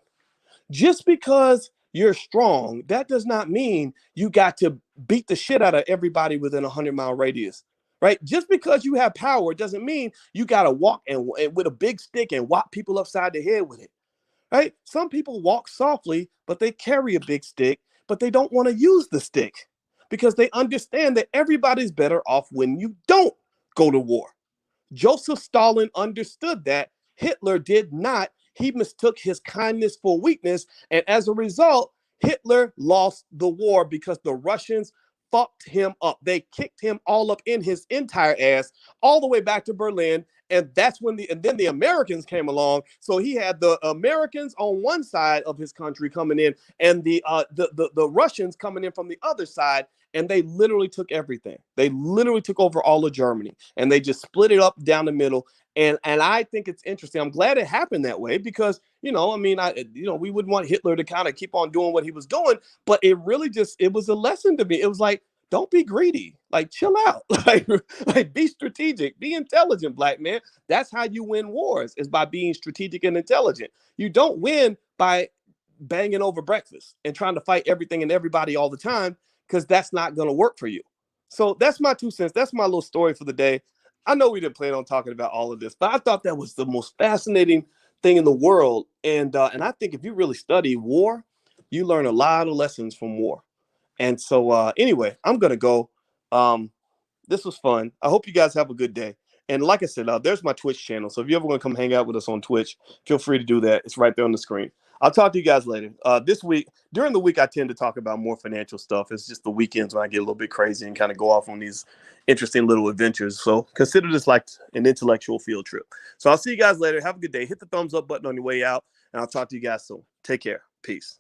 Just because you're strong, that does not mean you got to beat the shit out of everybody within a 100-mile radius. Right? Just because you have power doesn't mean you got to walk and with a big stick and whop people upside the head with it. Right? Some people walk softly, but they carry a big stick, but they don't want to use the stick because they understand that everybody's better off when you don't go to war. Joseph Stalin understood that. Hitler did not. He mistook his kindness for weakness. And as a result, Hitler lost the war because the Russians fucked him up. They kicked him all up in his entire ass, all the way back to Berlin. And that's when then the Americans came along. So he had the Americans on one side of his country coming in, and the Russians coming in from the other side. And they literally took everything. They literally took over all of Germany, and they just split it up down the middle. And I think it's interesting. I'm glad it happened that way because, we wouldn't want Hitler to kind of keep on doing what he was doing, but it really it was a lesson to me. It was like, don't be greedy, like chill out, like be strategic, be intelligent, black man. That's how you win wars, is by being strategic and intelligent. You don't win by banging over breakfast and trying to fight everything and everybody all the time, because that's not going to work for you. So that's my 2 cents. That's my little story for the day. I know we didn't plan on talking about all of this, but I thought that was the most fascinating thing in the world. And I think if you really study war, you learn a lot of lessons from war. And so anyway, I'm going to go. This was fun. I hope you guys have a good day. And like I said, there's my Twitch channel. So if you ever want to come hang out with us on Twitch, feel free to do that. It's right there on the screen. I'll talk to you guys later. This week, during the week, I tend to talk about more financial stuff. It's just the weekends when I get a little bit crazy and kind of go off on these interesting little adventures. So consider this like an intellectual field trip. So I'll see you guys later. Have a good day. Hit the thumbs up button on your way out, and I'll talk to you guys soon. Take care. Peace.